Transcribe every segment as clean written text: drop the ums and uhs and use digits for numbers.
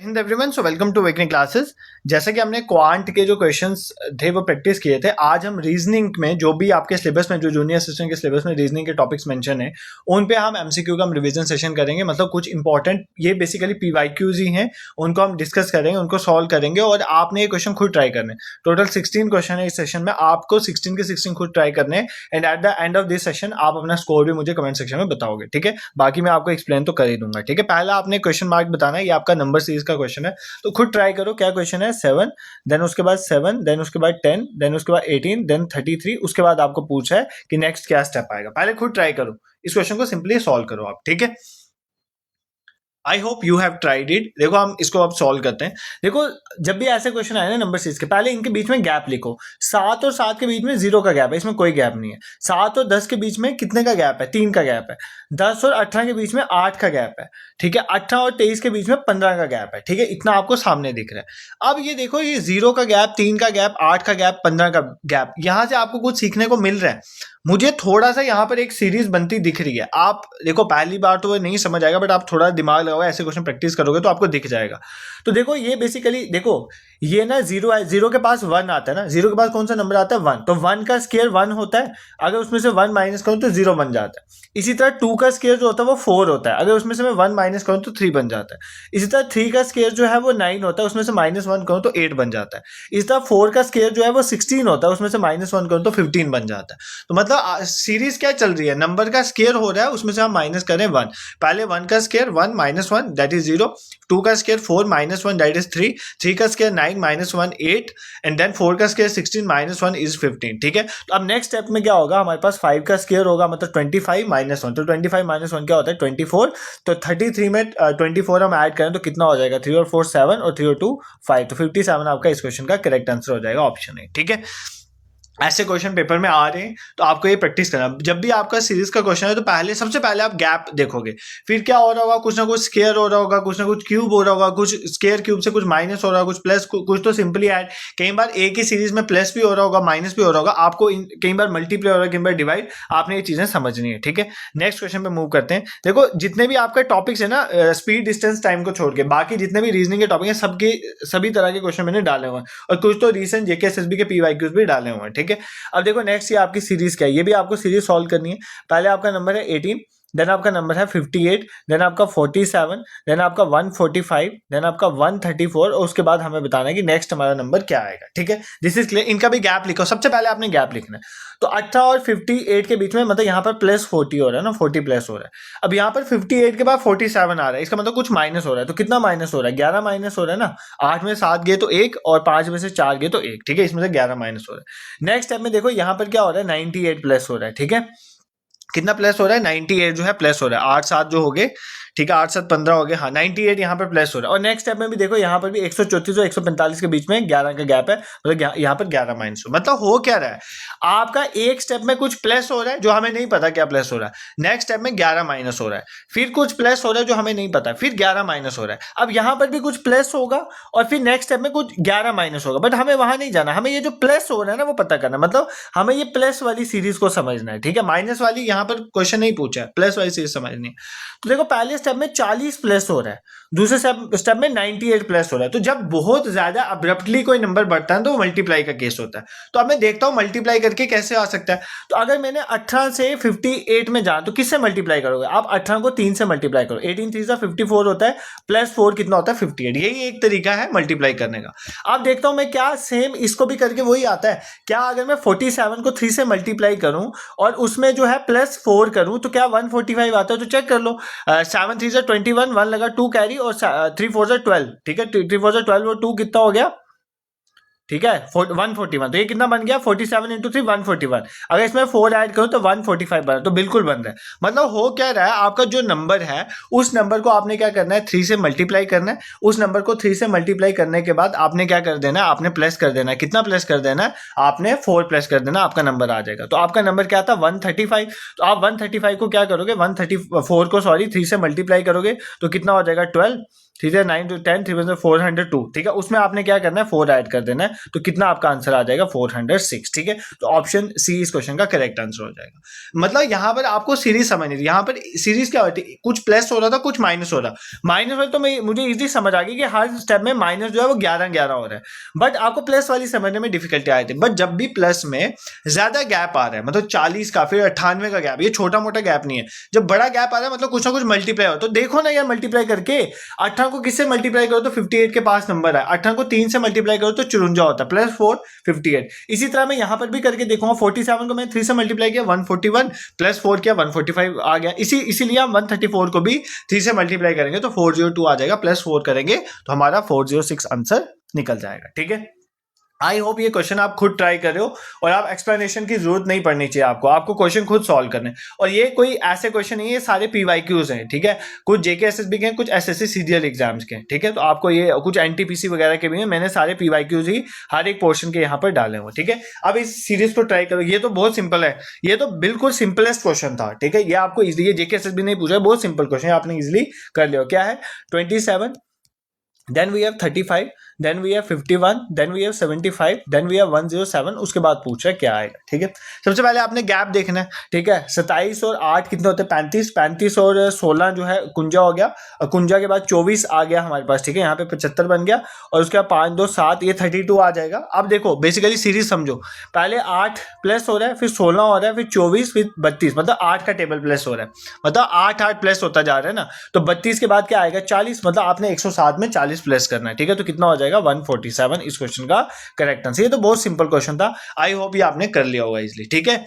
Hind everyone, so welcome to wakening classes. जैसे कि हमने क्वांट के जो क्वेश्चंस थे वो प्रैक्टिस किए थे, आज हम रीजनिंग में जो भी आपके सिलेबस में, जो जूनियर असिस्टेंट के सिलेबस में रीजनिंग के टॉपिक्स मेंशन है, उन पे हम एमसीक्यू का हम रिवीजन सेशन करेंगे। मतलब कुछ इंपॉर्टेंट, ये बेसिकली पीवाईक्यूज ही हैं, उनको हम डिस्कस करेंगे, उनको सॉल्व करेंगे और आपने ये क्वेश्चन खुद ट्राई करने। टोटल 16 क्वेश्चन है इस सेशन में, आपको 16 के 16 खुद ट्राई करने हैं and at the end of this session आप अपना स्कोर भी मुझे कमेंट सेक्शन में बताओगे, ठीक है। बाकी मैं आपको एक्सप्लेन तो कर ही दूंगा, ठीक है। पहला आपने क्वेश्चन मार्क बताना है, ये आपका नंबर सीरीज का क्वेश्चन है, तो खुद ट्राई करो। क्या क्वेश्चन है? 7, देन उसके बाद 7, देन उसके बाद 10, देन उसके बाद 18, देन 33, उसके बाद आपको पूछा है कि नेक्स्ट क्या स्टेप आएगा। पहले खुद ट्राई करो, इस क्वेश्चन को सिंपली सॉल्व करो आप, ठीक है। I hope you have tried it. देखो हम इसको अब सॉल्व करते हैं। देखो जब भी ऐसे क्वेश्चन आए ना नंबर सीरीज के, पहले इनके बीच में गैप लिखो। 7 और 7 के बीच में 0 का गैप है, इसमें कोई गैप नहीं है। 7 और 10 के बीच में कितने का गैप है? 3 का गैप है। 10 और 18 के बीच में 8 का गैप है, ठीक है। 18 और 23 के बीच में 15 का गैप है, ठीक है। इतना आपको सामने दिख रहा है। अब ये देखो, ये 0 का गैप, 3 का गैप, 8 का गैप, 15 का गैप, यहां से आपको कुछ सीखने को मिल रहा है। मुझे थोड़ा सा यहाँ पर एक सीरीज बनती दिख रही है। आप देखो, पहली बार तो वो नहीं समझ आएगा, बट आप थोड़ा दिमाग लगाओगे, ऐसे क्वेश्चन प्रैक्टिस करोगे तो आपको दिख जाएगा। तो देखो ये बेसिकली देखो, ये ना 0 है, 0 के पास 1 आता है ना। 0 के पास कौन सा नंबर आता है? 1। तो 1 का स्क्वायर 1 होता है, अगर उसमें से 1 माइनस करूं तो 0 बन जाता है। इसी तरह 2 का स्क्वायर जो होता है वो 4 होता है, अगर उसमें से मैं 1 माइनस करूं तो 3 बन जाता है। इसी तरह 3 का स्क्वायर जो है वो 9 होता है, उसमें से -1 करूं तो 8 बन जाता है। इसी तरह 4 का स्क्वायर जो है वो 16 होता है, उसमें से -1 करूं तो 15 बन जाता है। तो मतलब सीरीज क्या चल रही है? नंबर का स्क्वायर हो रहा है, उसमें से हम माइनस करें 1। पहले 1 का स्क्वायर 1 -1 दैट इज 0, 2 का स्क्वायर 4 -1 दैट इज 3, 3 का स्क्वायर 9 -1 8, एंड देन 4 का स्क्वायर 16 -1 इज 15, ठीक है। तो अब नेक्स्ट स्टेप में क्या होगा? हमारे पास 5 का स्क्वायर होगा, मतलब 25 -1, तो 25 -1 क्या होता है? 24। तो 33 में 24 हम ऐड करें तो कितना हो जाएगा? 3 और 4 7 और 3 और 2 5, तो 57 आपका इस क्वेश्चन का करेक्ट आंसर हो जाएगा, ऑप्शन ए, ठीक है। ऐसे क्वेश्चन पेपर में आ रहे हैं तो आपको ये प्रैक्टिस करना। जब भी आपका सीरीज का क्वेश्चन है तो पहले, सबसे पहले आप गैप देखोगे, फिर क्या हो रहा होगा? कुछ ना कुछ स्क्वायर हो रहा होगा, कुछ ना कुछ क्यूब हो रहा होगा, कुछ स्क्वायर क्यूब से कुछ माइनस हो रहा होगा, कुछ प्लस, कुछ तो सिंपली ऐड। कई बार एक ही सीरीज में प्लस भी हो रहा होगा, माइनस भी हो रहा होगा, आपको कई बार मल्टीप्लाई हो रहा है, कई बार डिवाइड। आपने ये चीजें समझनी है, ठीक है। नेक्स्ट क्वेश्चन पे मूव करते हैं। देखो जितने भी आपके टॉपिक्स है ना, स्पीड, डिस्टेंस, टाइम को छोड़ के बाकी जितने भी रीजनिंग के टॉपिक है, सबके सभी तरह के क्वेश्चन मैंने डाले हुए हैं, और कुछ तो रिसेंट जेकेएसएसबी के पीवाईक्यूज भी डाले हुए हैं, ठीक है। अब देखो नेक्स्ट ये आपकी सीरीज क्या है, ये भी आपको सीरीज सॉल्व करनी है। पहले आपका नंबर है 18, देन आपका नंबर है 58, देन आपका 47, देन आपका 145, देन आपका 134, और उसके बाद हमें बताना है कि नेक्स्ट हमारा नंबर क्या आएगा, ठीक है। This is clear. इनका भी गैप लिखो, सबसे पहले आपने गैप लिखना है। तो 18 और 58 के बीच में, मतलब यहाँ पर प्लस 40 हो रहा है ना, 40 प्लस हो रहा है। अब यहाँ पर 58 के बाद 47 आ रहा है, इसका मतलब कुछ माइनस हो रहा है। तो कितना माइनस हो रहा है? 11 माइनस हो रहा है ना। 8 में 7 गए तो 1, और 5 में से 4 गए तो 1, ठीक है। इसमें से 11 माइनस हो रहा है। नेक्स्ट स्टेप में देखो, यहाँ पर क्या हो रहा है? 98 प्लस हो रहा है, ठीक है। कितना प्लस हो रहा है? 98 जो है प्लस हो रहा है। 8 7 जो हो गए, ठीक है, 8 7 15 हो गए, हाँ 98 यहाँ पर प्लस हो रहा है। और नेक्स्ट स्टेप में भी देखो, यहाँ पर भी 134 और 145 के बीच में 11 का गैप है, मतलब यहाँ पर 11 माइनस हो। मतलब हो क्या रहा है? आपका एक स्टेप में कुछ प्लस हो रहा है जो हमें नहीं पता क्या प्लस हो रहा है, नेक्स्ट स्टेप में 11 माइनस हो रहा है, फिर कुछ प्लस हो रहा है जो हमें नहीं पता, फिर 11 माइनस हो रहा है। अब यहाँ पर भी कुछ प्लस होगा और फिर नेक्स्ट स्टेप में कुछ 11 माइनस होगा, बट हमें वहां नहीं जाना, हमें ये जो प्लस हो रहा है ना वो पता करना। मतलब हमें ये प्लस वाली सीरीज को समझना है, ठीक है। माइनस वाली यहाँ पर क्वेश्चन नहीं पूछा है, प्लस वाली सीरीज समझनी है। तो देखो पहले स्टेप में 40 प्लस हो रहा है, दूसरे स्टेप में 98 प्लस हो रहा है। तो जब बहुत ज्यादा अब्रप्टली कोई नंबर बढ़ता है तो वो मल्टीप्लाई का केस होता है। तो अब मैं देखता हूं मल्टीप्लाई करके कैसे आ सकता है। तो अगर मैंने 18 से 58 में जाना तो किससे मल्टीप्लाई करोगे? आप 18 को 3 से मल्टीप्लाई करो, 18 3 54 होता है, प्लस 4 कितना होता है? 58। यही एक तरीका है मल्टीप्लाई करने का। अब देखता हूं मैं क्या सेम इसको भी करके वही आता है क्या। अगर मैं 47 को 3 से मल्टीप्लाई करूं और उसमें जो है प्लस 4 करूं तो क्या 145 आता है? तो चेक कर लो। 7 3 से 21, 1 लगा, 2 कैरी, और 3 4 से 12, ठीक है। 3 4 से 12 और 2 कितना हो गया? ठीक है 141। तो ये कितना बन गया? 47 इंटू 3 141। अगर इसमें 4 ऐड करो तो 145 बना, तो बिल्कुल बन रहा है। मतलब हो क्या रहा है, आपका जो नंबर है उस नंबर को आपने क्या करना है? 3 से मल्टीप्लाई करना है। उस नंबर को 3 से मल्टीप्लाई करने के बाद आपने क्या कर देना है? आपने प्लस कर देना है। कितना प्लस कर देना है? आपने 4 प्लस कर देना, आपका नंबर आ जाएगा। तो आपका नंबर क्या था? 135। तो आप 135 को क्या करोगे? 134 को 3 से मल्टीप्लाई करोगे तो कितना हो जाएगा? 12। ठीक है 9 to 10 3 × 402, ठीक है उसमें आपने क्या करना है 4 ऐड कर देना है, तो कितना आपका आंसर आ जाएगा 406, ठीक है। तो ऑप्शन सी इस क्वेश्चन का करेक्ट आंसर हो जाएगा। मतलब यहाँ पर आपको सीरीज समझनी थी, यहाँ पर सीरीज क्या होती है, कुछ प्लस हो रहा था कुछ माइनस हो रहा, माइनस वाली तो मुझे इजीली समझ आ गई कि हर स्टेप में माइनस जो है वो 11 हो रहा है, बट आपको प्लस वाली समझने में डिफिकल्टी आई थी। बट जब भी प्लस में ज्यादा गैप आ रहा है, मतलब 40 का फिर 98 का गैप, ये छोटा मोटा गैप नहीं है, जब बड़ा गैप आ रहा है मतलब कुछ ना कुछ मल्टीप्लाई हो, तो देखो ना यार मल्टीप्लाई करके 18 को किससे मल्टीप्लाई करो तो 58 के पास नंबर है, 18 को 3 से मल्टीप्लाई करो तो 54 होता है, +4 58। इसी तरह मैं यहां पर भी करके देखूंगा, 47 को मैं 3 से मल्टीप्लाई किया 141, +4 किया 145 आ गया, इसीलिए हम 134 को भी 3 से मल्टीप्लाई करेंगे तो 402 आ जाएगा, +4 करेंगे तो हमारा 406 आंसर निकल जाएगा, ठीक है। आई होप ये क्वेश्चन आप खुद ट्राई कर रहे हो और आप एक्सप्लेनेशन की जरूरत नहीं पड़नी चाहिए, आपको क्वेश्चन खुद सॉल्व करने। और ये कोई ऐसे क्वेश्चन नहीं है, ये सारे PYQs हैं, ठीक है, कुछ JK SSB के हैं, कुछ SSC CGL एग्जाम्स के हैं, ठीक है। तो आपको ये कुछ NTPC वगैरह के भी हैं, मैंने सारे PYQs ही हर एक पोर्शन के यहाँ पर डाले हुए, ठीक है। अब इस सीरीज को ट्राई करो, ये तो बहुत सिंपल है, ये तो बिल्कुल सिंपलेस्ट क्वेश्चन था, ठीक है। ये आपको इजिली, ये JK SSB नहीं पूछा है, बहुत सिंपल क्वेश्चन है, आपने इजिली कर लिया। क्या है 27, then we have 35, then we have 51, then we have 75, then we have 107, उसके बाद पूछ रहा है क्या आएगा, ठीक है। सबसे पहले आपने गैप देखना है, ठीक है। 27 और 8 कितने होते हैं 35, 35 और 16 जो है कुंजा हो गया, और कुंजा के बाद 24 आ गया हमारे पास, ठीक है। यहाँ पे 75 बन गया और उसके बाद 5 2 7, ये 32 आ जाएगा। अब देखो बेसिकली सीरीज समझो, पहले 8 प्लस हो रहा है, फिर 16 हो रहा है, फिर 24, फिर 32, मतलब 8 का टेबल प्लस हो रहा है, मतलब 8 8 प्लस होता जा रहा है ना। तो 32 के बाद क्या आएगा 40, मतलब आपने 107 में 40 प्लस करना है, ठीक है। तो कितना हो जाएगा 147 इस क्वेश्चन का करेक्ट आंसर। ये तो बहुत सिंपल क्वेश्चन था, आई होप ये आपने कर लिया होगा इजीली, ठीक है।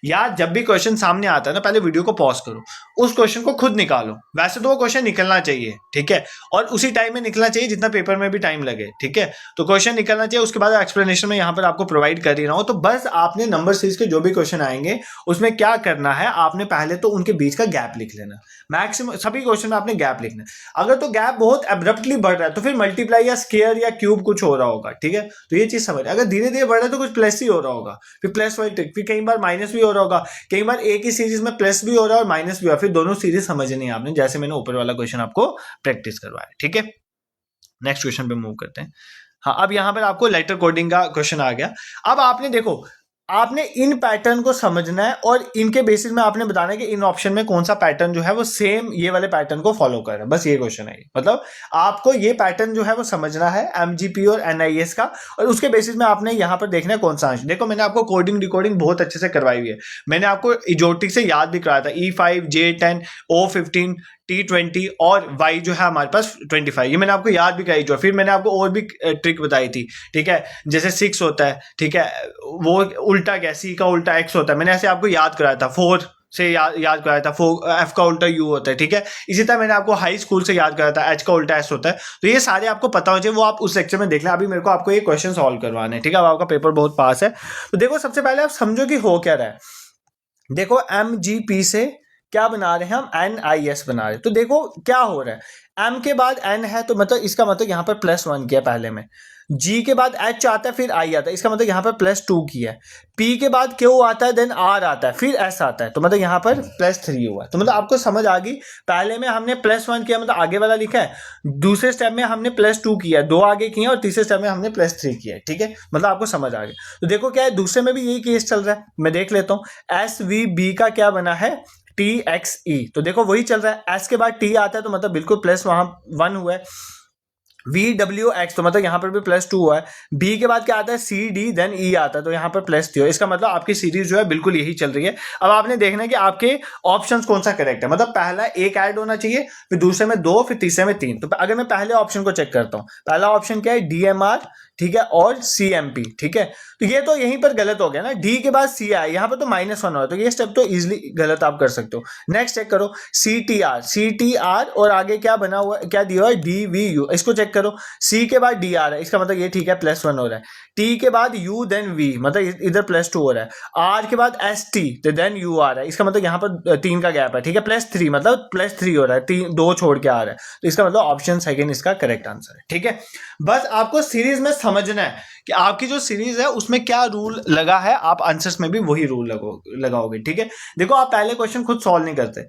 यार जब भी क्वेश्चन सामने आता है ना, पहले वीडियो को पॉज करो, उस क्वेश्चन को खुद निकालो। वैसे तो वो क्वेश्चन निकलना चाहिए, ठीक है, और उसी टाइम में निकलना चाहिए जितना पेपर में भी टाइम लगे, ठीक है। तो क्वेश्चन निकलना चाहिए, उसके बाद एक्सप्लेनेशन में यहाँ पर आपको प्रोवाइड कर ही रहा हूँ। तो बस आपने नंबर सीरीज के जो भी क्वेश्चन आएंगे उसमें क्या करना है, आपने पहले तो उनके बीच का गैप लिख लेना। मैक्सिमम सभी क्वेश्चन में आपने गैप लिखना है। अगर तो गैप बहुत एब्रप्टली बढ़ रहा है तो फिर मल्टीप्लाई या स्क्वायर या क्यूब कुछ हो रहा होगा, ठीक है। तो ये चीज समझ, अगर धीरे धीरे बढ़ रहा है तो कुछ प्लस ही हो रहा होगा, फिर प्लस वाली ट्रिक, फिर कई बार माइनस भी हो रहा होगा, कई बार एक ही सीरीज में प्लस भी हो रहा है और माइनस भी हो रहा है, फिर दोनों सीरीज समझनी है आपने, जैसे मैंने ऊपर वाला क्वेश्चन आपको प्रैक्टिस करवाया, ठीक है। नेक्स्ट क्वेश्चन पे मूव करते हैं। हाँ, अब यहां पर आपको लेटर कोडिंग का क्वेश्चन आ गया। अब आपने देखो, आपने इन पैटर्न को समझना है और इनके बेसिस में आपने बताना है कि इन ऑप्शन में कौन सा पैटर्न जो है वो सेम ये वाले पैटर्न को फॉलो कर रहा है, बस ये क्वेश्चन है। मतलब आपको ये पैटर्न जो है वो समझना है MGP और NIS का, और उसके बेसिस में आपने यहाँ पर देखना है कौन सा आंसर। देखो मैंने आपको कोडिंग डिकोडिंग बहुत अच्छे से करवाई हुई है, मैंने आपको इजोटिक से याद भी कराया था, E5 J10 O15 T20 और Y जो है हमारे पास 25, ये मैंने आपको याद भी कराई जो। फिर मैंने आपको और भी ट्रिक बताई थी, ठीक है, जैसे 6 होता है, ठीक है, वो उल्टा क्या, C का उल्टा X होता है, मैंने ऐसे आपको याद कराया था। 4 से याद कराया था, F का उल्टा U होता है, ठीक है। इसी तरह मैंने आपको हाई स्कूल से याद कराया था, H का उल्टा S होता है। तो ये सारे आपको पता होना चाहिए, वो आप उस लेक्चर में देख लें। अभी मेरे को आपको ये क्वेश्चन सॉल्व करवाने हैं, ठीक है। अब आपका पेपर बहुत पास है। तो देखो सबसे पहले आप समझो कि हो क्या रहा है। देखो MGP से क्या बना रहे हैं हम, NIS बना रहे हैं। तो देखो क्या हो रहा है, M के बाद N है तो मतलब इसका मतलब यहाँ पर +1 किया पहले में, G के बाद H आता है फिर I आता है, इसका मतलब यहाँ पर +2 किया है, P के बाद Q आता है देन R आता है फिर S आता है, तो मतलब यहाँ पर +3 हुआ। तो मतलब आपको समझ आ गई, पहले में हमने +1 किया मतलब आगे वाला लिखा है, दूसरे स्टेप में हमने +2 किया, 2 आगे किए और तीसरे स्टेप में हमने +3 किया है, ठीक है। मतलब आपको समझ आ गई। तो देखो क्या है, दूसरे में भी यही केस चल रहा है, मैं देख लेता हूँ। SVB का क्या बना है TXE, तो देखो वही चल रहा है। S के बाद T आता है तो मतलब बिल्कुल प्लस वहां 1 हुआ है। VWX तो मतलब यहाँ पर भी +2 हुआ है। B के बाद क्या आता है CD देन E आता है, तो यहाँ पर +3 हो। इसका मतलब आपकी सीरीज जो है बिल्कुल यही चल रही है। अब आपने देखना है कि आपके ऑप्शंस कौन सा करेक्ट है, मतलब पहला एक ऐड होना चाहिए, फिर दूसरे में 2, फिर तीसरे में 3। तो अगर मैं पहले ऑप्शन को चेक करता हूँ, पहला ऑप्शन क्या है DMR, ठीक है, और CMP, ठीक है। तो ये तो यहीं पर गलत हो गया ना, D के बाद C आया, यहाँ पर तो -1 हो रहा है, तो ये स्टेप तो इजीली गलत आप कर सकते हो। नेक्स्ट चेक करो CTR और आगे क्या बना हुआ, क्या दिया हुआ है DVU, इसको चेक करो। C के बाद D आ रहा है, इसका मतलब ये ठीक है +1 हो रहा है। T के बाद U देन V, मतलब इधर +2 हो रहा है। R के बाद ST तो देन U आ रहा है, इसका मतलब यहाँ पर 3 का गैप है, ठीक है, +3 मतलब +3 हो रहा है, 2 छोड़ के आ रहा है, तो इसका मतलब ऑप्शन सेकंड इसका करेक्ट आंसर है, ठीक है। बस आपको सीरीज में समझना है कि आपकी जो सीरीज है उसमें क्या रूल लगा है, आप आंसर्स में भी वही रूल लगाओगे, ठीक है। देखो आप पहले क्वेश्चन खुद सॉल्व नहीं करते,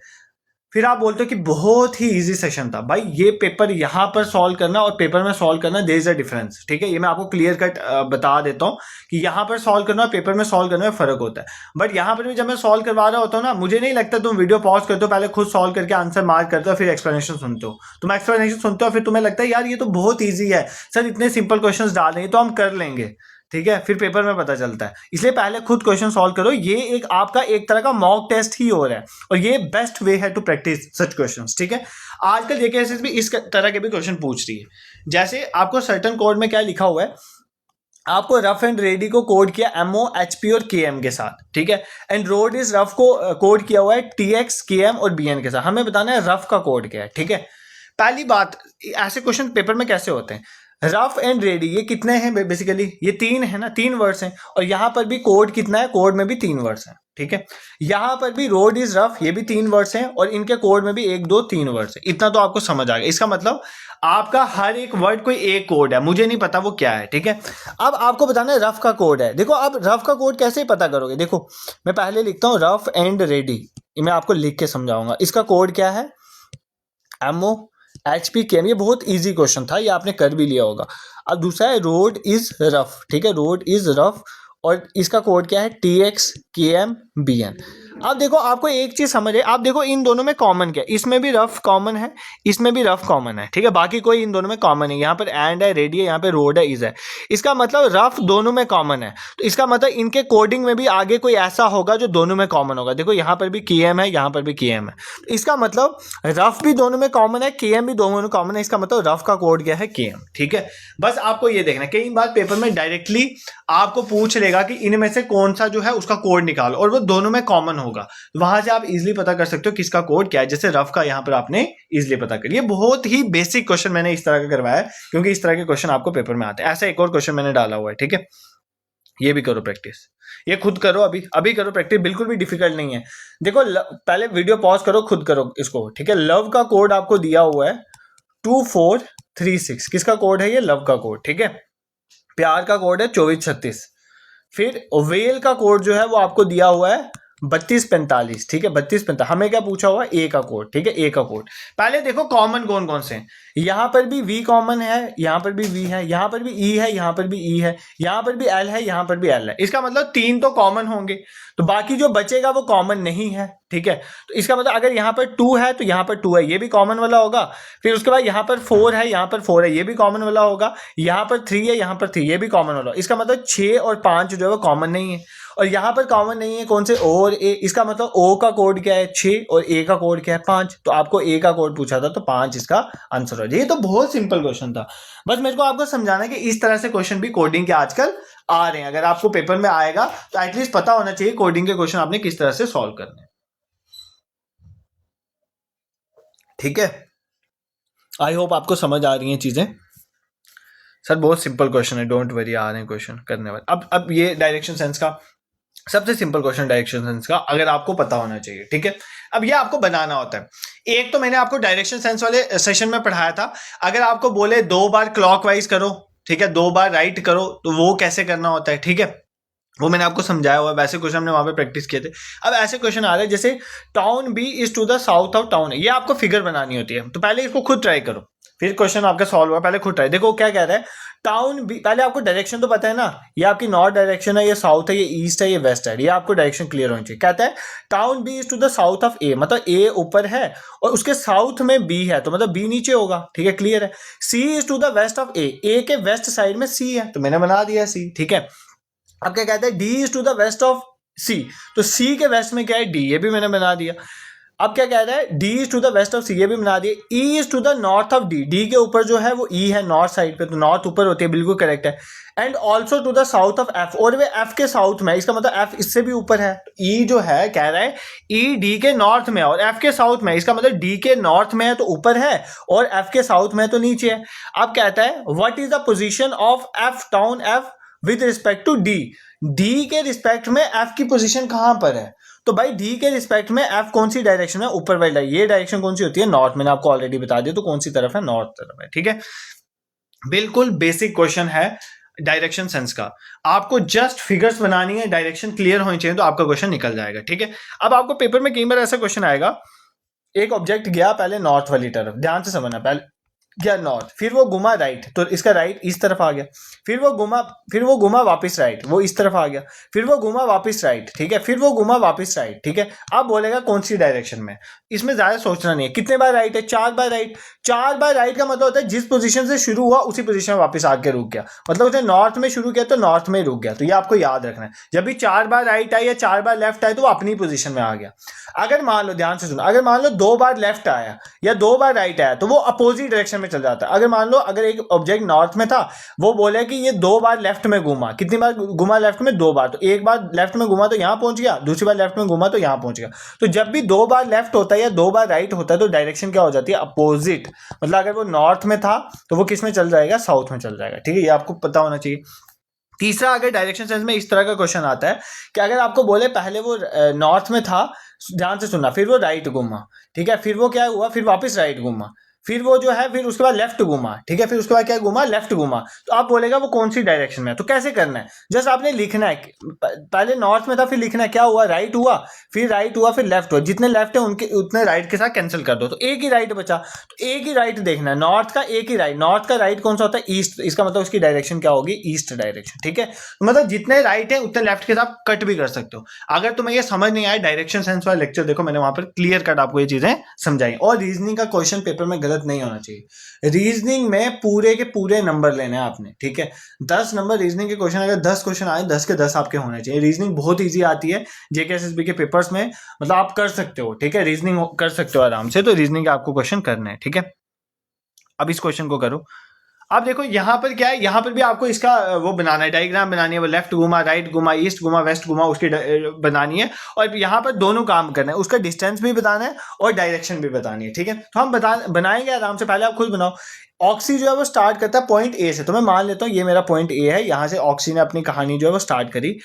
फिर आप बोलते हो कि बहुत ही इजी सेशन था। भाई ये पेपर यहाँ पर सॉल्व करना और पेपर में सॉल्व करना, देयर इज अ डिफरेंस, ठीक है। ये मैं आपको क्लियर कट बता देता हूँ कि यहाँ पर सॉल्व करना और पेपर में सॉल्व करने में फर्क होता है। बट यहाँ पर भी जब मैं सॉल्व करवा रहा होता हूँ ना, मुझे नहीं लगता तुम वीडियो पॉज करते हो, पहले खुद सॉल्व करके आंसर मार्क करते हो, फिर एक्सप्लेनेशन सुनते हो। तुम एक्सप्लेनेशन सुनते हो, फिर तुम्हें लगता है यार ये तो बहुत ईजी है सर, इतने सिंपल क्वेश्चन डाल देंगे तो हम कर लेंगे, ठीक है। फिर पेपर में पता चलता है। इसलिए पहले खुद क्वेश्चन सॉल्व करो। ये एक आपका एक तरह का मॉक टेस्ट ही हो रहा है और ये बेस्ट वे है टू प्रैक्टिस सच क्वेश्चंस, ठीक है। आजकल जेकेएसएस भी इस तरह के भी क्वेश्चन पूछ रही है। जैसे आपको सर्टन कोड में क्या लिखा हुआ है, आपको रफ एंड रेडी को कोड किया एमओ, एचपी और केएम के साथ, ठीक है। एंड रोड इज रफ को कोड किया हुआ है टीएक्स, केएम और बीएन के साथ। हमें बताना है रफ का कोड क्या है, ठीक है। पहली बात, ऐसे क्वेश्चन पेपर में कैसे होते हैं, रफ एंड रेडी ये कितने हैं बेसिकली, ये 3 है ना, 3 वर्ड्स हैं। और यहां पर भी कोड कितना है, कोड में भी 3 वर्ड्स हैं, ठीक है। यहां पर भी रोड इज रफ, ये भी 3 वर्ड्स हैं और इनके कोड में भी 1 2 3 वर्ड्स हैं। इतना तो आपको समझ आ गया। इसका मतलब आपका हर एक वर्ड कोई एक कोड है, मुझे नहीं पता वो क्या है, ठीक है। अब आपको बताना है रफ का कोड है। देखो अब रफ का कोड कैसे पता करोगे, देखो मैं पहले लिखता हूं रफ एंड रेडी, मैं आपको लिख के समझाऊंगा। इसका कोड क्या है, एमओ, एचपी, केएम। ये बहुत इजी क्वेश्चन था, ये आपने कर भी लिया होगा। अब दूसरा है रोड इज रफ, ठीक है, रोड इज रफ और इसका कोड क्या है, टीएक्स, केएम, बीएन। अब देखो आपको एक चीज समझ है, आप देखो इन दोनों में कॉमन क्या है, इसमें भी रफ कॉमन है, इसमें भी रफ कॉमन है, ठीक है। बाकी कोई इन दोनों में कॉमन है, यहाँ पर एंड है, रेडी है, यहाँ पे रोड है, इज है। इसका मतलब रफ दोनों में कॉमन है, तो इसका मतलब इनके कोडिंग में भी आगे कोई ऐसा होगा जो दोनों में कॉमन होगा। देखो यहाँ पर भी केएम है, यहाँ पर भी केएम है, तो इसका मतलब रफ भी दोनों में कॉमन है, केएम भी दोनों में कॉमन है। इसका मतलब रफ का कोड क्या है, केएम, ठीक है। बस आपको ये देखना है, कई बार पेपर में डायरेक्टली आपको पूछ लेगा कि इनमें से कौन सा जो है उसका कोड निकालो, और वो दोनों में कॉमन होगा, वहां से आप इजीली पता कर सकते हो किसका कोड क्या है। जैसे रफ का यहाँ पर आपने इजीली पता कर लिया। बहुत ही बेसिक क्वेश्चन मैंने इस तरह का करवाया है क्योंकि इस तरह के क्वेश्चन आपको पेपर में आते हैं। ऐसा एक और क्वेश्चन मैंने डाला हुआ है, ठीक है। ये भी करो प्रैक्टिस, ये खुद करो, अभी अभी करो प्रैक्टिस, बिल्कुल भी डिफिकल्ट नहीं है। देखो पहले वीडियो पॉज करो, खुद करो इसको, ठीक है। लव का कोड आपको दिया हुआ है 2436, किसका कोड है ये, लव का कोड, ठीक है। प्यार का कोड है 2436। फिर वेल का कोड जो है वो आपको दिया हुआ है 3245, ठीक है, 3245। हमें क्या पूछा हुआ, ए का कोड, ठीक है, ए का कोड। पहले देखो कॉमन कौन कौन से हैं, यहां पर भी वी कॉमन है, यहां पर भी वी है, यहां पर भी ई है, यहां पर भी ई है, यहां पर भी एल है, यहां पर भी एल है। इसका मतलब 3 तो कॉमन होंगे, तो बाकी जो बचेगा वो कॉमन नहीं है, ठीक है। तो इसका मतलब अगर यहां पर 2 है तो यहां पर 2 है, ये भी कॉमन वाला होगा। फिर उसके बाद यहां पर 4 है, यहां पर 4 है, ये भी कॉमन वाला होगा। यहां पर 3 है, यहां पर 3, ये भी कॉमन वाला होगा। इसका मतलब 6 और 5 जो है वो कॉमन नहीं है। और यहां पर कॉमन नहीं है कौन से, ओ और ए। इसका मतलब ओ का कोड क्या है 6 और ए का कोड क्या है 5। तो आपको ए का कोड पूछा था तो 5 इसका आंसर हो जाए। ये तो बहुत सिंपल क्वेश्चन था, बस मेरे को आपको समझाना है कि इस तरह से क्वेश्चन भी कोडिंग के आजकल आ रहे हैं। अगर आपको पेपर में आएगा तो एटलीस्ट पता होना चाहिए कोडिंग के क्वेश्चन आपने किस तरह से सॉल्व करने हैं, ठीक है। आई होप आपको समझ आ रही हैं चीजें। सर बहुत सिंपल क्वेश्चन है, डोंट वरी, आ रहे हैं क्वेश्चन करने वाले। अब ये डायरेक्शन सेंस का सबसे सिंपल क्वेश्चन, डायरेक्शन सेंस का अगर आपको पता होना चाहिए, ठीक है। अब ये आपको बनाना होता है। एक तो मैंने आपको डायरेक्शन सेंस वाले सेशन में पढ़ाया था, अगर आपको बोले 2 बार क्लॉकवाइज करो, ठीक है, 2 बार राइट करो, तो वो कैसे करना होता है, ठीक है, वो मैंने आपको समझाया हुआ है। वैसे क्वेश्चन हमने वहां पे प्रैक्टिस किए थे। अब ऐसे क्वेश्चन आ रहे हैं जैसे town B is to the south of town, ये आपको फिगर बनानी होती है। तो पहले इसको खुद ट्राई करो, फिर क्वेश्चन आपका सॉल्व हुआ, पहले खुद ट्राई। देखो क्या कह रहा है, टाउन बी, पहले आपको डायरेक्शन तो पता है ना, ये आपकी नॉर्थ डायरेक्शन है, ये साउथ है, ये ईस्ट है, ये वेस्ट है, ये आपको डायरेक्शन क्लियर होनी चाहिए। कहता है town B is to the south of A, मतलब ए ऊपर है और उसके साउथ में बी है, तो मतलब बी नीचे होगा, ठीक है, क्लियर है। C is to the west of A के वेस्ट साइड में सी है, तो मैंने बना दिया सी, ठीक है। अब क्या कहता है, D is to the west of C, तो सी के वेस्ट में क्या है, डी, ये भी मैंने बना दिया। अब क्या कह रहा है, D is to the west of C, ये भी बना दिया। E is to the north of D, D के ऊपर जो है वो ई है नॉर्थ साइड पे, तो नॉर्थ ऊपर होती है, बिल्कुल करेक्ट है। And also to the south of F, और वे एफ के साउथ में, इसका मतलब एफ इससे भी ऊपर है। तो ई जो है कह रहा है ई डी के नॉर्थ में और एफ के साउथ में, इसका मतलब डी के नॉर्थ में है तो ऊपर है और एफ के साउथ में है तो नीचे है। अब कहता है what is the position of F town F with respect to D, D के रिस्पेक्ट में एफ की पोजीशन कहां पर है। तो भाई डी के रिस्पेक्ट में एफ कौन सी डायरेक्शन है, ऊपर वाली है, ये डायरेक्शन कौन सी होती है, नॉर्थ। मैंने आपको ऑलरेडी बता दिया, तो कौन सी तरफ है, नॉर्थ तरफ है, ठीक है। बिल्कुल बेसिक क्वेश्चन है डायरेक्शन सेंस का। आपको जस्ट फिगर्स बनानी है, डायरेक्शन क्लियर होनी चाहिए, तो आपका क्वेश्चन निकल जाएगा, ठीक है। अब आपको पेपर में कई बार ऐसा क्वेश्चन आएगा एक ऑब्जेक्ट गया पहले नॉर्थ वाली तरफ, ध्यान से समझना, पहले गया नॉर्थ, फिर वो घुमा राइट, तो इसका राइट इस तरफ आ गया, फिर वो घुमा वापस राइट, वो इस तरफ आ गया, फिर वो घुमा वापस राइट, ठीक है, फिर वो घुमा वापस राइट, ठीक है। अब बोलेगा कौन सी डायरेक्शन में, इसमें ज्यादा सोचना नहीं है। कितने बार राइट है? 4 बार राइट। 4 बार राइट का मतलब होता है जिस पोजीशन से शुरू हुआ उसी पोजीशन में वापस आके रुक गया, मतलब उसने नॉर्थ में शुरू किया तो नॉर्थ में रुक गया। तो ये आपको याद रखना है, जब भी 4 बार राइट आया या 4 बार लेफ्ट आया तो वो अपनी पोजीशन में आ गया। अगर मान लो, ध्यान से सुनो, अगर मान लो 2 बार लेफ्ट आया या 2 बार राइट आया तो वो अपोजिट डायरेक्शन में चल जाता है। अगर मान लो अगर एक ऑब्जेक्ट नॉर्थ में था, वो बोले कि ये 2 बार लेफ्ट में घूमा, कितनी बार घुमा लेफ्ट में? 2 बार, तो एक बार लेफ्ट में घुमा तो यहां पहुंच गया, दूसरी बार लेफ्ट में घुमा तो यहां पहुंच गया। तो जब भी 2 बार लेफ्ट होता है या 2 बार राइट होता है तो डायरेक्शन क्या हो जाती है? अपोजिट। मतलब अगर वो नॉर्थ में था तो वो किस में चल जाएगा? साउथ में चल जाएगा, ठीक है। ये आपको पता होना चाहिए। तीसरा, अगर डायरेक्शन सेंस में इस तरह का क्वेश्चन आता है कि अगर आपको बोले पहले वो नॉर्थ में था, ध्यान से सुनना, फिर वो राइट घूमा, ठीक है, फिर वो क्या हुआ, फिर वापस राइट घूमा, फिर वो जो है फिर उसके बाद लेफ्ट घूमा, ठीक है, फिर उसके बाद क्या घूमा? लेफ्ट घूमा। तो आप बोलेगा वो कौन सी डायरेक्शन में है। तो कैसे करना है? जस्ट आपने लिखना है, पहले नॉर्थ में था, फिर लिखना है क्या हुआ? राइट हुआ, फिर राइट हुआ, फिर लेफ्ट हुआ। जितने लेफ्ट है उनके उतने राइट के साथ कैंसिल कर दो, तो एक ही राइट बचा। तो एक ही राइट देखना है, नॉर्थ का एक ही राइट। नॉर्थ का राइट कौन सा होता है? ईस्ट। इसका मतलब उसकी डायरेक्शन क्या होगी? ईस्ट डायरेक्शन, ठीक है। मतलब जितने राइट है उतने लेफ्ट के साथ कट भी कर सकते हो। अगर तुम्हें ये समझ नहीं आया, डायरेक्शन सेंस वाला लेक्चर देखो, मैंने वहां पर क्लियर कट आपको ये चीजें समझाई। और रीजनिंग का क्वेश्चन पेपर में गलत नहीं होना चाहिए। रीजनिंग में पूरे के पूरे नंबर लेने हैं आपने, ठीक है। 10 नंबर रीजनिंग के क्वेश्चन, अगर 10 क्वेश्चन आए 10 के 10 आपके होने चाहिए। रीजनिंग बहुत इजी आती है जेकेएसएसबी के पेपर्स में, मतलब आप कर सकते हो, ठीक है, रीजनिंग कर सकते हो आराम से। तो रीजनिंग के आपको क्वेश्चन करने हैं, ठीक है। अब इस क्वेश्चन को करो। अब देखो यहाँ पर क्या है, यहाँ पर भी आपको इसका वो बनाना है, डायग्राम बनानी है। वो लेफ्ट घुमा, राइट घुमा, ईस्ट घुमा, वेस्ट घुमा, उसकी बनानी है। और यहाँ पर दोनों काम करना है, उसका डिस्टेंस भी बताना है और डायरेक्शन भी बतानी है, ठीक है। तो हम बनाएंगे आराम से। पहले आप खुद बनाओ। ऑक्सी जो है वो स्टार्ट करता है पॉइंट ए से, तो मैं मान लेता हूँ ये मेरा पॉइंट ए है। यहाँ से ऑक्सी ने अपनी कहानी जो है वो स्टार्ट करी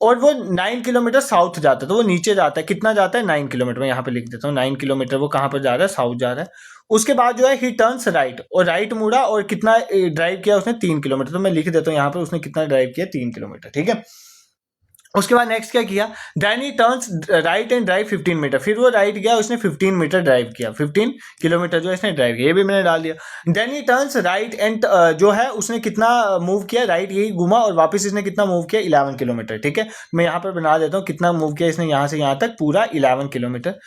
और वो 9 किलोमीटर साउथ जाता है, तो वो नीचे जाता है। कितना जाता है? 9 किलोमीटर। मैं यहाँ पे लिख देता हूँ 9 किलोमीटर। वो कहाँ पर जा रहा है? साउथ जा रहा है। उसके बाद जो है ही टर्न्स राइट, और राइट मुड़ा और कितना ड्राइव किया उसने? 3 किलोमीटर। तो मैं लिख देता हूँ यहाँ पर उसने कितना ड्राइव किया? 3 किलोमीटर, ठीक है। उसके बाद नेक्स्ट क्या किया? Then he turns right and drive 15 metre. फिर वो राइट गया, उसने 15 मीटर ड्राइव किया, 15 किलोमीटर जो इसने ड्राइव किया, ये भी मैंने डाल दिया। Then he turns right and जो है उसने कितना मूव किया? राइट यही घुमा और वापस इसने कितना मूव किया? 11 किलोमीटर, ठीक है। मैं यहाँ पर बना देता हूँ कितना मूव किया इसने यहाँ से यहाँ तक, पूरा 11 kilometre.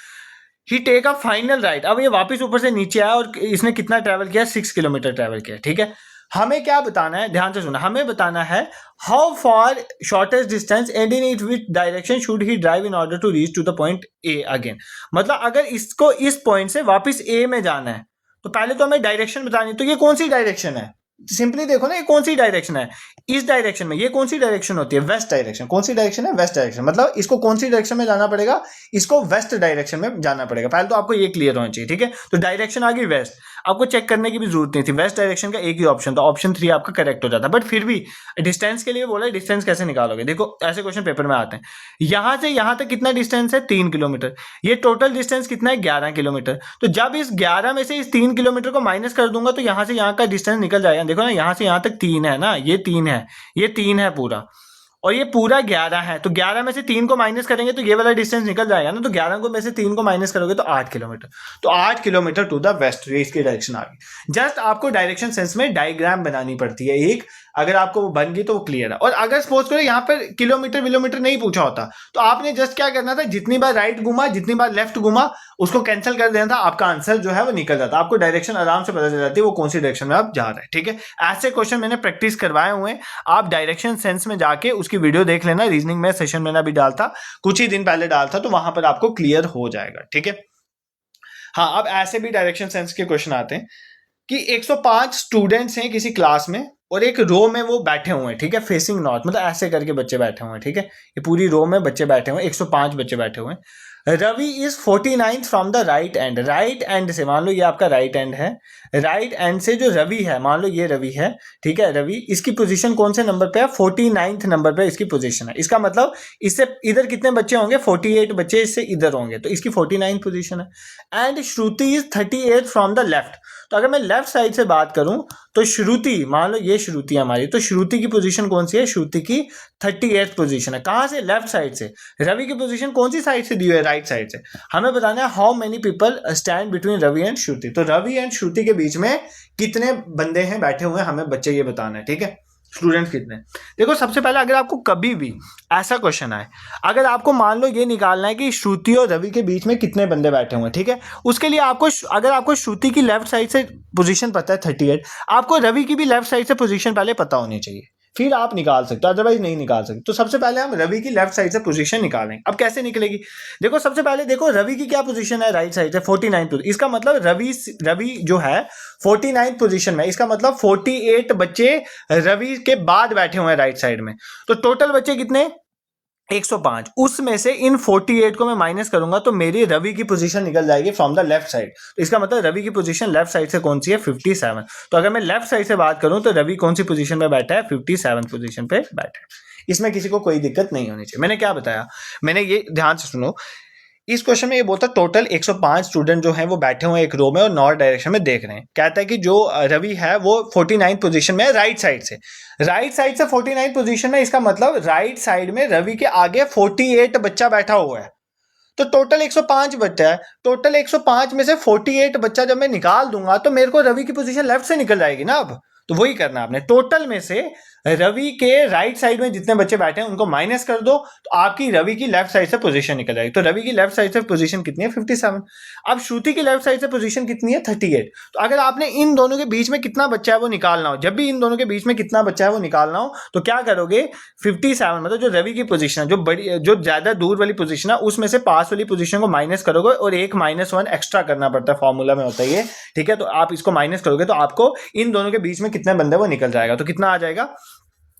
He take a final right. अब ये वापस ऊपर से नीचे आया और इसने कितना ट्रैवल किया? 6 किलोमीटर ट्रैवल किया, ठीक है। हमें क्या बताना है? ध्यान से सुना, हमें बताना है how far shortest distance and in it which direction should he drive in order to reach to the point A again. मतलब अगर इसको इस पॉइंट से वापस ए में जाना है तो पहले तो हमें डायरेक्शन बतानी है। तो ये कौन सी डायरेक्शन है? सिंपली देखो ना, ये कौन सी डायरेक्शन है? इस डायरेक्शन में। ये कौन सी डायरेक्शन होती है? West direction. कौन सी डायरेक्शन है? West direction. मतलब इसको कौन सी डायरेक्शन में जाना पड़ेगा? इसको वेस्ट डायरेक्शन में जाना पड़ेगा। पहले तो आपको ये क्लियर होना चाहिए, ठीक है। तो डायरेक्शन आ गई वेस्ट, आपको चेक करने की भी जरूरत नहीं थी। वेस्ट डायरेक्शन का एक ही ऑप्शन था, ऑप्शन 3 आपका करेक्ट हो जाता। बट फिर भी डिस्टेंस के लिए बोला, डिस्टेंस कैसे निकालोगे? देखो ऐसे क्वेश्चन पेपर में आते हैं। यहां से यहां तक कितना डिस्टेंस है? 3 किलोमीटर। ये टोटल डिस्टेंस कितना है? 11 किलोमीटर। तो जब इस 11 में से इस 3 किलोमीटर को माइनस कर दूंगा तो यहां से यहां का डिस्टेंस निकल जाएगा। देखो ना, यहां से यहां तक 3 है ना, ये 3 है, ये 3 है पूरा, और ये पूरा 11 है। तो 11 में से 3 को माइनस करेंगे तो ये वाला डिस्टेंस निकल जाएगा ना। तो 11 को में से 3 को माइनस करोगे तो 8 किलोमीटर। तो 8 किलोमीटर टू द वेस्ट, ये इसकी डायरेक्शन आ गई। जस्ट आपको डायरेक्शन सेंस में डायग्राम बनानी पड़ती है एक, अगर आपको वो बन गई तो वो क्लियर है। और अगर सपोज करो यहाँ पर किलोमीटर विलोमीटर नहीं पूछा होता तो आपने जस्ट क्या करना था? जितनी बार राइट घुमा, जितनी बार लेफ्ट घुमा, उसको कैंसिल कर देना था, आपका आंसर जो है वो निकल जाता। आपको डायरेक्शन आराम से पता चल जाती है वो कौन सी डायरेक्शन में आप जा रहे हैं, ठीक है। ऐसे क्वेश्चन मैंने प्रैक्टिस करवाए हुए हैं, आप डायरेक्शन सेंस में जाके उसकी वीडियो देख लेना। रीजनिंग में सेशन मैंने अभी डालता, कुछ ही दिन पहले डालता, तो वहां पर आपको क्लियर हो जाएगा, ठीक है। हाँ, अब ऐसे भी डायरेक्शन सेंस के क्वेश्चन आते हैं कि 105 स्टूडेंट्स हैं किसी क्लास में और एक रो में वो बैठे हुए हैं, ठीक है, फेसिंग नॉर्थ, मतलब ऐसे करके बच्चे बैठे हुए हैं, ठीक है। ये पूरी रो में बच्चे बैठे हुए हैं, 105 बच्चे बैठे हुए हैं। Ravi is 49th from the right end. Right end से, मान लो ये आपका राइट एंड है, राइट एंड से जो रवि है, मान लो ये रवि है, ठीक है। रवि, इसकी पोजीशन कौन से नंबर पे है? 49th नंबर पे इसकी पोजीशन है। इसका मतलब इससे इधर कितने बच्चे होंगे? 48 बच्चे इससे इधर होंगे, तो इसकी 49th पोजीशन है। And Shruti is 38 from the left. तो अगर मैं लेफ्ट साइड से बात करूं तो श्रुति, मान लो ये श्रुति हमारी, तो श्रुति की पोजीशन कौन सी है? श्रुति की 38th पोजीशन है। कहां से? लेफ्ट साइड से। रवि की पोजीशन कौन सी साइड से दी हुई है? राइट साइड से। हमें बताना है how many people stand between Ravi and Shruti. तो रवि एंड श्रुति के बीच में कितने बंदे हैं बैठे हुए हैं, हमें बच्चे ये बताना है, ठीक है। स्टूडेंट्स कितने? देखो सबसे पहले अगर आपको कभी भी ऐसा क्वेश्चन आए, अगर आपको मान लो ये निकालना है कि श्रुति और रवि के बीच में कितने बंदे बैठे हुए हैं, ठीक है, उसके लिए आपको, अगर आपको श्रुति की लेफ्ट साइड से पोजीशन पता है 38, आपको रवि की भी लेफ्ट साइड से पोजीशन पहले पता होनी चाहिए, फिर आप निकाल सकते हो, अदरवाइज नहीं निकाल सकते। तो सबसे पहले हम रवि की लेफ्ट साइड से पोजीशन निकालेंगे। अब कैसे निकलेगी? देखो सबसे पहले देखो रवि की क्या पोजीशन है राइट साइड से, 49। इसका मतलब रवि जो है 49 पोजीशन में, इसका मतलब 48 बच्चे रवि के बाद बैठे हुए हैं राइट साइड में। तो टोटल बच्चे कितने? 105। उसमें से इन 48 को मैं माइनस करूंगा तो मेरी रवि की पोजीशन निकल जाएगी फ्रॉम द लेफ्ट साइड। तो इसका मतलब रवि की पोजीशन लेफ्ट साइड से कौन सी है? 57। तो अगर मैं लेफ्ट साइड से बात करूं तो रवि कौन सी पोजीशन पे बैठा है? 57 पोजीशन पे बैठा है। इसमें किसी को कोई दिक्कत नहीं होनी चाहिए। मैंने क्या बताया? मैंने ये ध्यान से सुनो, इस क्वेश्चन में ये बोलता है टोटल 105 स्टूडेंट जो हैं वो बैठे हुए हैं एक रो में और नॉर्थ डायरेक्शन में देख रहे हैं। कहता है कि जो रवि है वो 49 पोजीशन में है राइट साइड से। राइट साइड से 49 पोजीशन में, इसका मतलब राइट साइड में रवि के आगे 48 बच्चा बैठा हुआ है। तो टोटल 105 बच्चा है। टोटल 105 में से 48 बच्चा जब मैं निकाल दूंगा तो मेरे को रवि की पोजीशन लेफ्ट से निकल जाएगी ना। अब तो वही करना आपने, टोटल में से रवि के राइट साइड में जितने बच्चे बैठे हैं उनको माइनस कर दो तो आपकी रवि की लेफ्ट साइड से पोजीशन निकल जाएगी। तो रवि की लेफ्ट साइड से पोजीशन कितनी है? 57। अब श्रुति की लेफ्ट साइड से पोजीशन कितनी है? 38। तो अगर आपने इन दोनों के बीच में कितना बच्चा है वो निकालना हो, जब भी इन दोनों के बीच में कितना बच्चा है वो निकालना हो तो क्या करोगे? 57 मतलब जो रवि की पोजीशन है, जो बड़ी, जो ज्यादा दूर वाली पोजीशन है, उसमें से पास वाली पोजीशन को माइनस करोगे और एक -1 एक्स्ट्रा करना पड़ता है, फॉर्मूला में होता है ये, ठीक है। तो आप इसको माइनस करोगे तो आपको इन दोनों के बीच में कितने बंदे वो निकल जाएगा। तो कितना आ जाएगा?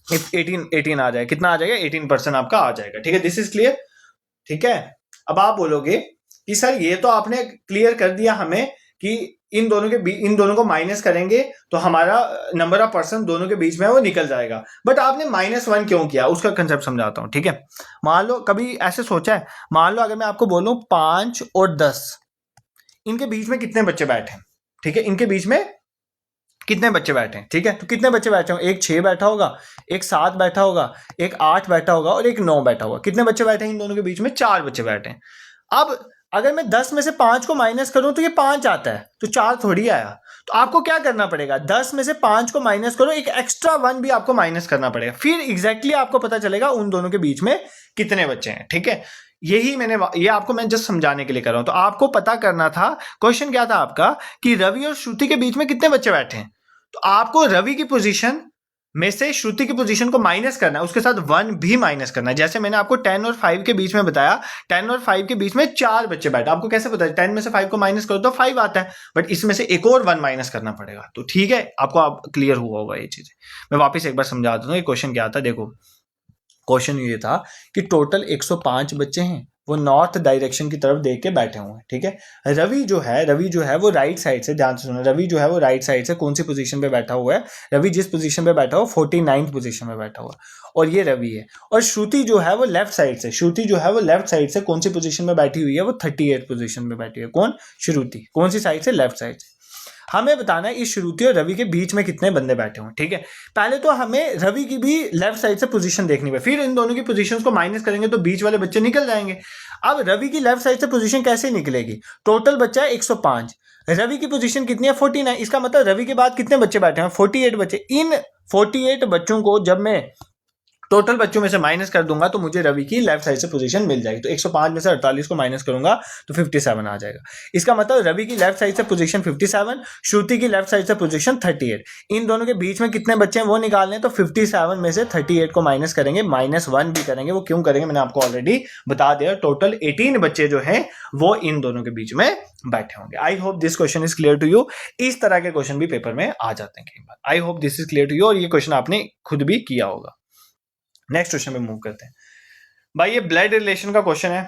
18 आ जाएगा। कितना आ जाएगा? 18% आपका आ जाएगा, ठीक है। दिस इज क्लियर, ठीक है। अब आप बोलोगे कि सर ये तो आपने क्लियर कर दिया हमें कि इन दोनों को माइनस करेंगे तो हमारा नंबर ऑफ पर्सन दोनों के बीच में वो निकल जाएगा, बट आपने -1 क्यों किया? उसका कंसेप्ट समझाता हूं, ठीक है। मान लो कभी ऐसे सोचा है, मान लो अगर मैं आपको बोलूं 5 और 10, इनके बीच में कितने बच्चे बैठे हैं, ठीक है, इनके बीच में कितने बच्चे बैठे हैं, ठीक है। तो कितने बच्चे बैठे होंगे? एक 6 बैठा होगा, एक 7 बैठा होगा, एक 8 बैठा होगा और एक 9 बैठा होगा। कितने बच्चे बैठे हैं इन दोनों के बीच में? 4 बच्चे बैठे हैं। अब अगर मैं 10 में से 5 को माइनस करूं तो ये 5 आता है, तो 4 थोड़ी आया। तो आपको क्या करना पड़ेगा? 10 में से 5 को माइनस करो, एक एक्स्ट्रा 1 भी आपको माइनस करना पड़ेगा, फिर एग्जैक्टली आपको पता चलेगा उन दोनों के बीच में कितने बच्चे हैं, ठीक है। ये आपको मैं जस्ट समझाने के लिए कर रहा हूं। तो आपको पता करना था, क्वेश्चन क्या था आपका कि रवि और श्रुति के बीच में कितने बच्चे बैठे हैं। तो आपको रवि की पोजीशन में से श्रुति की पोजीशन को माइनस करना है, उसके साथ 1 भी माइनस करना है। जैसे मैंने आपको 10 और 5 के बीच में बताया, 10 और 5 के बीच में 4 बच्चे बैठे। आपको कैसे पता है? 10 में से 5 को माइनस करो तो 5 आता है, बट इसमें से एक और 1 माइनस करना पड़ेगा। तो ठीक है, आपको आप क्लियर हुआ होगा ये चीजें। मैं वापस एक बार समझा देता हूँ ये क्वेश्चन क्या था। देखो क्वेश्चन ये था कि टोटल 105 बच्चे हैं, वो नॉर्थ डायरेक्शन की तरफ देख के बैठे हुए हैं, ठीक है। रवि जो है वो राइट साइड से, ध्यान से सुनो, रवि जो है वो राइट साइड से कौन सी पोजीशन पे बैठा हुआ है? रवि जिस पोजीशन पे बैठा हुआ 49th पोजीशन में बैठा हुआ, और ये रवि है। और श्रुति जो है वो लेफ्ट साइड से कौन सी पोजीशन में बैठी हुई है? वो 38th पोजीशन में बैठी है। कौन? श्रुति। कौन सी साइड से? लेफ्ट साइड से। हमें बताना है इस श्रुति और रवि के बीच में कितने बंदे बैठे हुए, ठीक है। पहले तो हमें रवि की भी लेफ्ट साइड से पोजीशन देखनी है, फिर इन दोनों की पोजीशंस को माइनस करेंगे तो बीच वाले बच्चे निकल जाएंगे। अब रवि की लेफ्ट साइड से पोजीशन कैसे निकलेगी? टोटल बच्चा है 105, रवि की पोजीशन कितनी है? 49। इसका मतलब रवि के बाद कितने बच्चे बैठे हैं? 48 बच्चे। इन 48 बच्चों को जब मैं टोटल बच्चों में से माइनस कर दूंगा तो मुझे रवि की लेफ्ट साइड से पोजीशन मिल जाएगी। तो 105 में से 48 को माइनस करूंगा तो 57 आ जाएगा। इसका मतलब रवि की लेफ्ट साइड से पोजीशन 57, श्रुति की लेफ्ट साइड से पोजीशन 38। इन दोनों के बीच में कितने बच्चे हैं वो निकालने हैं। तो 57 में से 38 को माइनस करेंगे, -1 भी करेंगे। वो क्यों करेंगे मैंने आपको ऑलरेडी बता दिया। टोटल 18 बच्चे जो हैं वो इन दोनों के बीच में बैठे होंगे। I hope this question is clear to you. इस तरह के क्वेश्चन भी पेपर में आ जाते हैं कई बार। I hope this is clear to you और ये क्वेश्चन आपने खुद भी किया होगा। नेक्स्ट क्वेश्चन में मूव करते हैं। भाई ये ब्लड रिलेशन का क्वेश्चन है।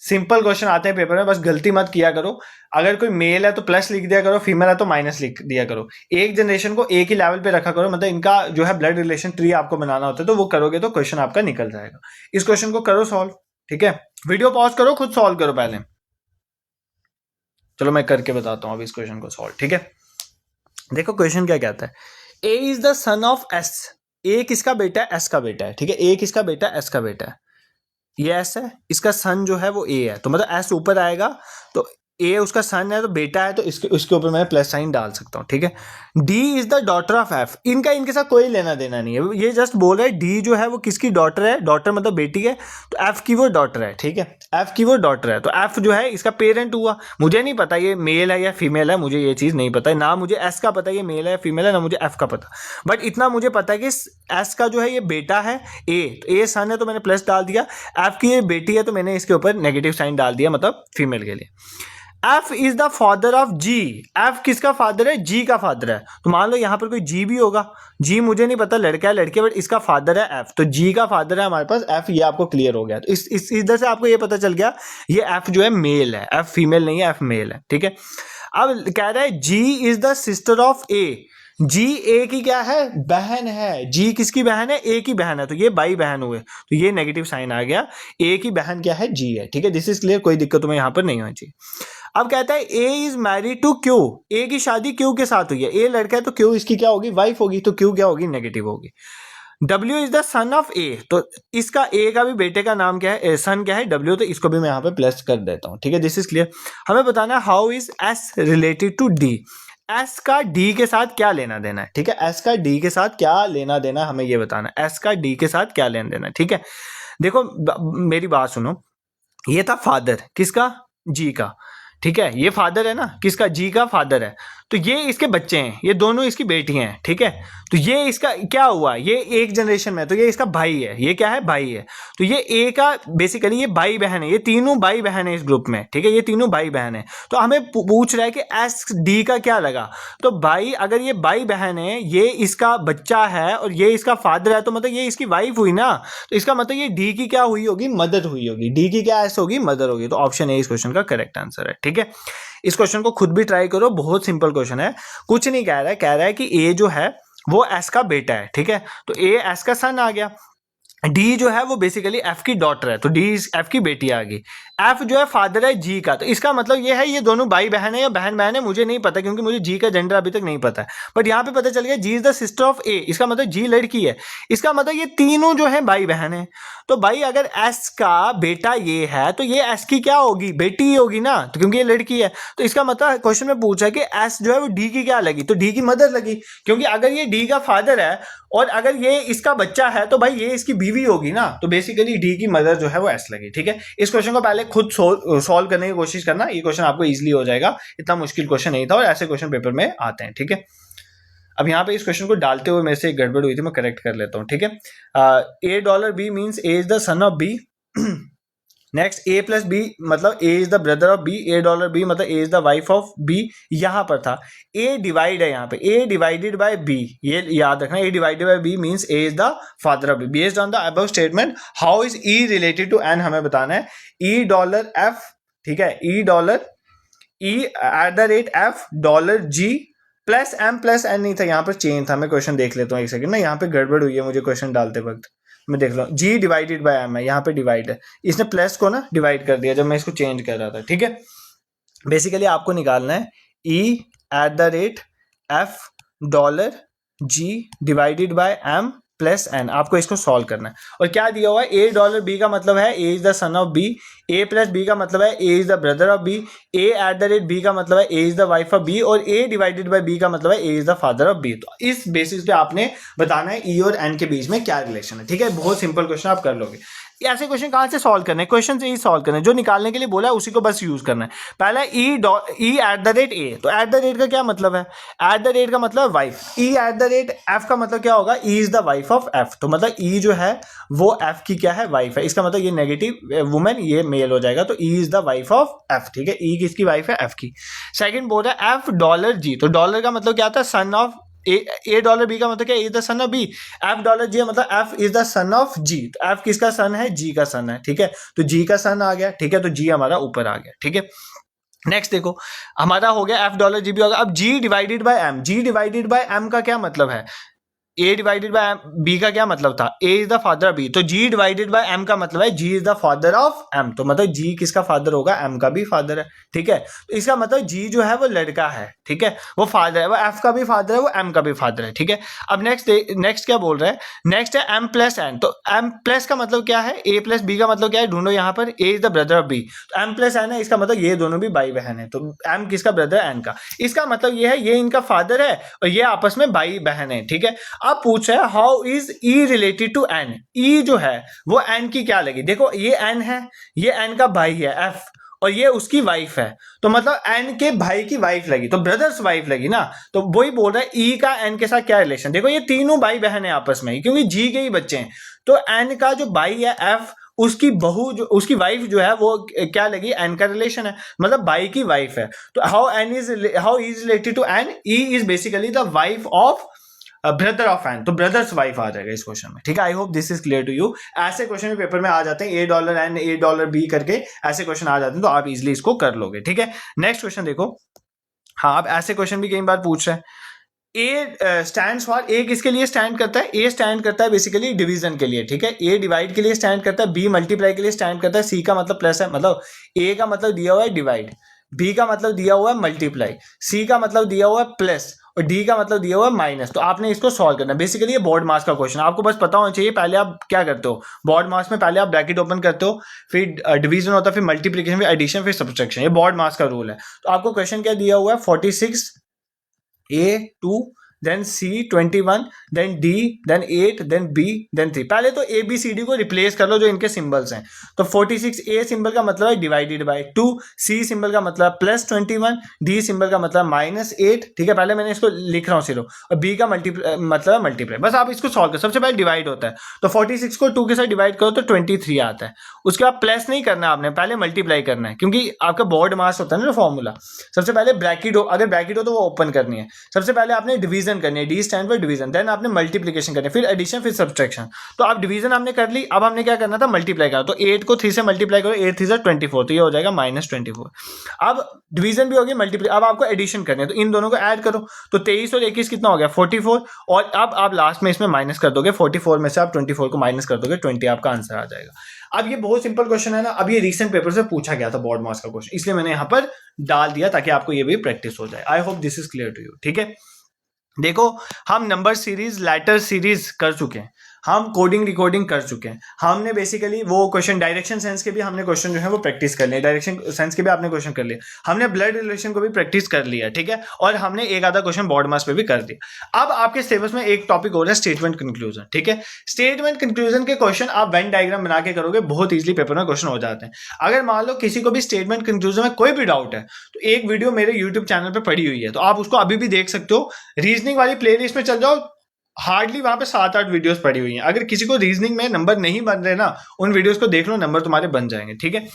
सिंपल क्वेश्चन आते हैं पेपर में, बस गलती मत किया करो। अगर कोई मेल है तो प्लस लिख दिया करो, फीमेल है तो माइनस लिख दिया करो। एक जनरेशन को एक ही लेवल पे रखा करो, मतलब इनका जो है ब्लड रिलेशन ट्री आपको बनाना होता है, तो वो करोगे तो क्वेश्चन आपका निकल जाएगा। इस क्वेश्चन को करो सॉल्व, ठीक है। वीडियो पॉज करो, खुद सॉल्व करो पहले। चलो मैं करके बताता हूँ अब इस क्वेश्चन को सॉल्व, ठीक है। देखो क्वेश्चन क्या कहता है A is the son of S, A किसका बेटा है, एस का बेटा है, ठीक है, ए किसका बेटा है, एस का बेटा है, ये एस है, इसका सन जो है वो ए है, तो मतलब एस ऊपर आएगा तो ए उसका सन है तो बेटा है, तो इसके ऊपर मैं प्लस साइन डाल सकता हूँ, ठीक है। D is the daughter of F, इनके साथ कोई लेना देना नहीं है, ये जस्ट बोल रहा है डी जो है वो किसकी डॉटर है, डॉटर मतलब बेटी है, तो एफ की वो डॉटर है, ठीक है, एफ की वो डॉटर है, तो एफ जो है इसका पेरेंट हुआ। मुझे नहीं पता ये मेल है या फीमेल है, मुझे ये चीज़ नहीं पता है, ना मुझे एस का पता है ये मेल है या फीमेल है, ना मुझे एफ का पता, बट इतना मुझे पता है कि एस का जो है ये बेटा है, ए तो ए सन है तो मैंने प्लस डाल दिया, एफ की ये बेटी है तो मैंने इसके ऊपर नेगेटिव साइन डाल दिया, मतलब फीमेल के लिए। F is the father of G, F किसका फादर है, जी का फादर है, तो मान लो यहाँ पर कोई जी भी होगा, जी मुझे नहीं पता लड़का है लड़की है, बट इसका फादर है एफ, तो जी का फादर है हमारे पास एफ, ये आपको क्लियर हो गया, तो इस इधर से आपको ये पता चल गया ये एफ जो है मेल है, एफ फीमेल नहीं है, एफ मेल है, ठीक है। अब कह रहा है G is the sister of ए, जी ए की क्या है, बहन है, जी किसकी बहन है, ए की बहन है, तो ये भाई बहन हुए, तो ये नेगेटिव साइन आ गया, ए की बहन क्या है, जी है, ठीक है, दिस इज क्लियर, कोई दिक्कत तुम्हें यहाँ पर नहीं होनी चाहिए। अब कहता है A is married to Q, ए की शादी क्यू के साथ हुई है, ए लड़का है तो क्यू इसकी क्या होगी, वाइफ होगी, तो क्यू क्या होगी, नेगेटिव होगी। W is the son of A, तो इसका ए का भी बेटे का नाम क्या है, सन क्या है, W, तो इसको भी मैं यहाँ पे प्लस कर देता हूँ, ठीक है, दिस इज क्लियर। हमें बताना है how is S related to D, S का डी के साथ क्या लेना देना है, ठीक है, एस का डी के साथ क्या लेना देना है, हमें ये बताना है एस का डी के साथ क्या लेना देना है, ठीक है। देखो मेरी बात सुनो, ये था फादर किसका, जी का, ठीक है, ये फादर है ना किसका, जी का फादर है, तो ये इसके बच्चे हैं, ये दोनों इसकी बेटियां हैं, ठीक है, तो ये इसका क्या हुआ, ये एक जनरेशन में, तो ये इसका भाई है, ये क्या है, भाई है, तो ये ए का बेसिकली ये भाई बहन है, ये तीनों भाई बहन है इस ग्रुप में, ठीक है, ये तीनों भाई बहन है, तो हमें पूछ रहा है कि एस डी का क्या लगा, तो भाई अगर ये भाई बहन है, ये इसका बच्चा है और ये इसका फादर है, तो मतलब ये इसकी वाइफ हुई ना, तो इसका मतलब ये डी की क्या हुई होगी, मदर हुई होगी, डी की क्या एस होगी, मदर होगी, तो ऑप्शन ए इस क्वेश्चन का करेक्ट आंसर है, ठीक है। इस क्वेश्चन को खुद भी ट्राई करो, बहुत सिंपल क्वेश्चन है, कुछ नहीं कह रहा है कि ए जो है वो एस का बेटा है, ठीक है, तो ए एस का सन आ गया, डी जो है वो बेसिकली एफ की डॉटर है, तो डी एफ की बेटी आ गई, एफ जो है फादर है जी का, तो इसका मतलब ये है ये दोनों भाई बहन है या बहन बहन है, मुझे नहीं पता क्योंकि मुझे जी का जेंडर अभी तक नहीं पता है, बट यहाँ पे पता चल गया जी इज द सिस्टर ऑफ ए, इसका मतलब जी लड़की है, इसका मतलब ये तीनों जो है भाई बहन है, तो भाई अगर एस का बेटा ये है तो ये एस की क्या होगी, बेटी ही होगी ना, तो क्योंकि ये लड़की है, तो इसका मतलब क्वेश्चन में पूछा है कि एस जो है वो डी की क्या लगी, तो डी की मदर लगी, क्योंकि अगर ये डी का फादर है और अगर ये इसका बच्चा है तो भाई ये इसकी बीवी होगी ना, तो बेसिकली डी की मदर जो है वो एस लगी, ठीक है। इस क्वेश्चन को पहले खुद सॉल्व करने की कोशिश करना, ये क्वेश्चन आपको इजीली हो जाएगा, इतना मुश्किल क्वेश्चन नहीं था और ऐसे क्वेश्चन पेपर में आते हैं, ठीक है। अब यहाँ पे इस क्वेश्चन को डालते हुए मेरे से एक गड़बड़ हुई थी, मैं करेक्ट कर लेता हूँ, ठीक है। A dollar B means A is the son of B, next A plus B मतलब A is the brother of B, A dollar B मतलब A is the wife of B, यहां पर था ए डिवाइड है, यहाँ पे ए डिवाइडेड बाय बी, ये याद रखना, A divided by B means A is the father of B. Based on the above statement how is E related to N, हमें बताना है ई डॉलर एफ, ठीक है, E dollar E at the rate F dollar G plus N नहीं था, यहाँ पर change था, मैं क्वेश्चन देख लेता हूँ एक सेकंड ना, यहाँ पे गड़बड़ हुई है मुझे क्वेश्चन डालते वक्त, मैं देख लो जी डिवाइडेड बाय एम है, यहाँ पे डिवाइड है, इसने प्लस को ना डिवाइड कर दिया जब मैं इसको चेंज कर रहा था, ठीक है। बेसिकली आपको निकालना है E at the rate F dollar G divided by M plus N, आपको इसको सॉल्व करना है, और क्या दिया हुआ है ए डॉलर बी का मतलब है A is the son of B, A plus B का मतलब है A is the brother of B, A at the rate B का मतलब है A is the wife of B, और ए डिवाइडेड बाय बी का मतलब है A is the father of B. तो इस बेसिस पे आपने बताना है ई और एन के बीच में क्या रिलेशन है, ठीक है, बहुत सिंपल क्वेश्चन आप कर लोगे। ऐसे क्वेश्चन कहाँ से सॉल्व करने, क्वेश्चन से ही सॉल्व करना है, जो निकालने के लिए बोला है उसी को बस यूज करना है। पहला ई एट द रेट ए, तो एट द रेट का क्या मतलब है, एट द रेट का मतलब wife, E at the rate F का मतलब क्या होगा, E is the wife of F, तो मतलब ई जो है वो एफ की क्या है, वाइफ है, इसका मतलब ये नेगेटिव वुमेन ये मेल हो जाएगा, तो E is the wife of F, ठीक है, ई किसकी वाइफ है, एफ की। सेकंड बोल रहा है एफ डॉलर जी, तो डॉलर का मतलब क्या था, son of A dollar B का मतलब क्या, is the son of B, F dollar G मतलब F is the son of G, तो एफ किसका सन है, जी का सन है, ठीक है, तो जी का सन आ गया, ठीक है, तो जी हमारा ऊपर आ गया, ठीक है। नेक्स्ट देखो हमारा हो गया एफ डॉलर जी भी होगा, अब G divided by M, G divided by M का क्या मतलब है, ए डिवाइडेड बाय बी का क्या मतलब था, A is the father of B, तो जी डिवाइडेड बाय एम का मतलब है G is the father of M, तो मतलब जी किसका फादर होगा, एम का भी फादर है, ठीक है। तो इसका मतलब जी जो है वो लड़का है, ठीक है, वो फादर है, वो एफ का भी फादर है, वो एम का भी फादर है, ठीक है। अब नेक्स्ट क्या बोल रहा है, नेक्स्ट है एम प्लस एन, तो एम प्लस का मतलब क्या है, ए प्लस बी का मतलब क्या है, ढूंढो यहाँ पर, A is the brother of B, तो एम प्लस एन है, इसका मतलब ये दोनों भी भाई बहन है, तो एम किसका ब्रदर, एन का, इसका मतलब ये है ये इनका फादर है और ये आपस में भाई बहन है, ठीक है। अब पूछ रहा है how is E related to N, E जो है वो एन की क्या लगी, देखो ये एन है, ये एन का भाई है एफ, और ये उसकी वाइफ है, तो मतलब एन के भाई की वाइफ लगी, तो ब्रदर्स वाइफ लगी ना, तो वही बोल रहा है ई का एन के साथ क्या रिलेशन, देखो ये तीनों भाई बहन है आपस में, क्योंकि जी के ही बच्चे हैं, तो एन का जो भाई है एफ, उसकी बहू जो उसकी वाइफ जो है वो क्या लगी, एन का रिलेशन है, मतलब भाई की वाइफ है, तो how is related to N, E is basically the wife of brother of N, तो ब्रदर्स वाइफ आ जाएगा इस क्वेश्चन में, ठीक है। I hope this is clear to you. ऐसे क्वेश्चन पेपर में आ जाते हैं, $A एन $A B करके ऐसे क्वेश्चन आ जाते हैं, तो आप इजिली इसको कर लोगे, ठीक है। नेक्स्ट क्वेश्चन देखो, हाँ अब ऐसे क्वेश्चन भी कई बार पूछ रहे हैं, ए स्टैंड फॉर, ए किसके लिए स्टैंड करता है, ए स्टैंड करता है बेसिकली डिवीजन के लिए, ठीक है, ए डिवाइड के लिए स्टैंड करता है, बी मल्टीप्लाई के लिए स्टैंड करता है, सी का मतलब प्लस है, मतलब ए का मतलब दिया हुआ है डिवाइड, बी का मतलब दिया हुआ है मल्टीप्लाई, सी का मतलब दिया हुआ है प्लस, और डी का मतलब दिया हुआ है माइनस, तो आपने इसको सॉल्व करना है। बेसिकली ये बोर्ड मास का क्वेश्चन, आपको बस पता होना चाहिए पहले आप क्या करते हो, बोर्ड मास में पहले आप ब्रैकेट ओपन करते हो, फिर डिवीजन होता है, फिर मल्टीप्लिकेशन, फिर एडिशन, फिर सब्ट्रैक्शन, ये बोर्ड मास का रूल है। तो आपको क्वेश्चन क्या दिया हुआ है, 46 A2 then C 21 then D then 8 then B then 3, पहले तो A B C D को रिप्लेस कर लो जो इनके सिंबल्स हैं, तो 46 A सिंबल का मतलब है डिवाइडेड बाय 2, C सिंबल का मतलब +21, D सिंबल का मतलब -8, ठीक है, पहले मैंने इसको लिख रहा हूँ सिर्फ, और B का मतलब मल्टीप्लाई, बस आप इसको सॉल्व करो, सबसे पहले डिवाइड होता है, तो 46 को 2 के साथ डिवाइड करो तो 23 आता है, उसके बाद प्लस नहीं करना आपने, पहले मल्टीप्लाई करना है, क्योंकि आपका बोर्ड मास होता है ना फॉर्मूला, सबसे पहले ब्रैकेट हो, अगर ब्रैकेट हो तो वो ओपन करनी है, सबसे पहले आपने डिवीजन करनी है, D stand for division, then आपने मल्टीप्लिकेशन करनी है, फिर एडिशन, फिर सब्ट्रैक्शन, तो आप डिवीजन आपने कर ली, अब हमने क्या करना था, मल्टीप्लाई करना, तो 8 को 3 से मल्टीप्लाई करो, 8 3 24, तो ये हो जाएगा -24, अब डिवीजन भी हो गया, मल्टीप्लाई, अब आपको एडिशन करनी है, तो इन दोनों को ऐड करो, तो 23 और 21 कितना हो गया 44, और अब आप लास्ट में इसमें माइनस कर दोगे, 44 में से आप 24 को माइनस कर दोगे, 20 आपका आंसर आ जाएगा। अब ये बहुत सिंपल क्वेश्चन है ना, अब ये रीसेंट पेपर से पूछा गया था बोर्ड मार्क्स का क्वेश्चन, इसलिए मैंने यहाँ पर डाल दिया ताकि आपको ये भी प्रैक्टिस हो जाए। I hope this is clear to you, ठीक है। देखो हम नंबर सीरीज, लेटर सीरीज कर चुके हैं, हम कोडिंग रिकॉर्डिंग कर चुके हैं, हमने बेसिकली वो क्वेश्चन डायरेक्शन सेंस के भी हमने क्वेश्चन जो है वो प्रैक्टिस कर लिए, डायरेक्शन सेंस के भी आपने क्वेश्चन कर लिए, हमने ब्लड रिलेशन को भी प्रैक्टिस कर लिया, ठीक है, और हमने एक आधा क्वेश्चन बोर्ड मास पे भी कर दिया। अब आपके सिलेबस में एक टॉपिक हो रहा है स्टेटमेंट कंक्लूजन, ठीक है। स्टेटमेंट कंक्लूजन के क्वेश्चन आप वेन डायग्राम बना के करोगे, बहुत ईजिली पेपर में क्वेश्चन हो जाते हैं। अगर मान लो किसी को भी स्टेटमेंट कंक्लूजन में कोई भी डाउट है, तो एक वीडियो मेरे यूट्यूब चैनल पर पड़ी हुई है, तो आप उसको अभी भी देख सकते हो, रीजनिंग वाली प्लेलिस्ट में चल जाओ, हार्डली वहां पे 7-8 वीडियोस पड़ी हुई हैं। अगर किसी को रीजनिंग में नंबर नहीं बन रहे ना, उन वीडियोस को देख लो, नंबर तुम्हारे बन जाएंगे, ठीक है।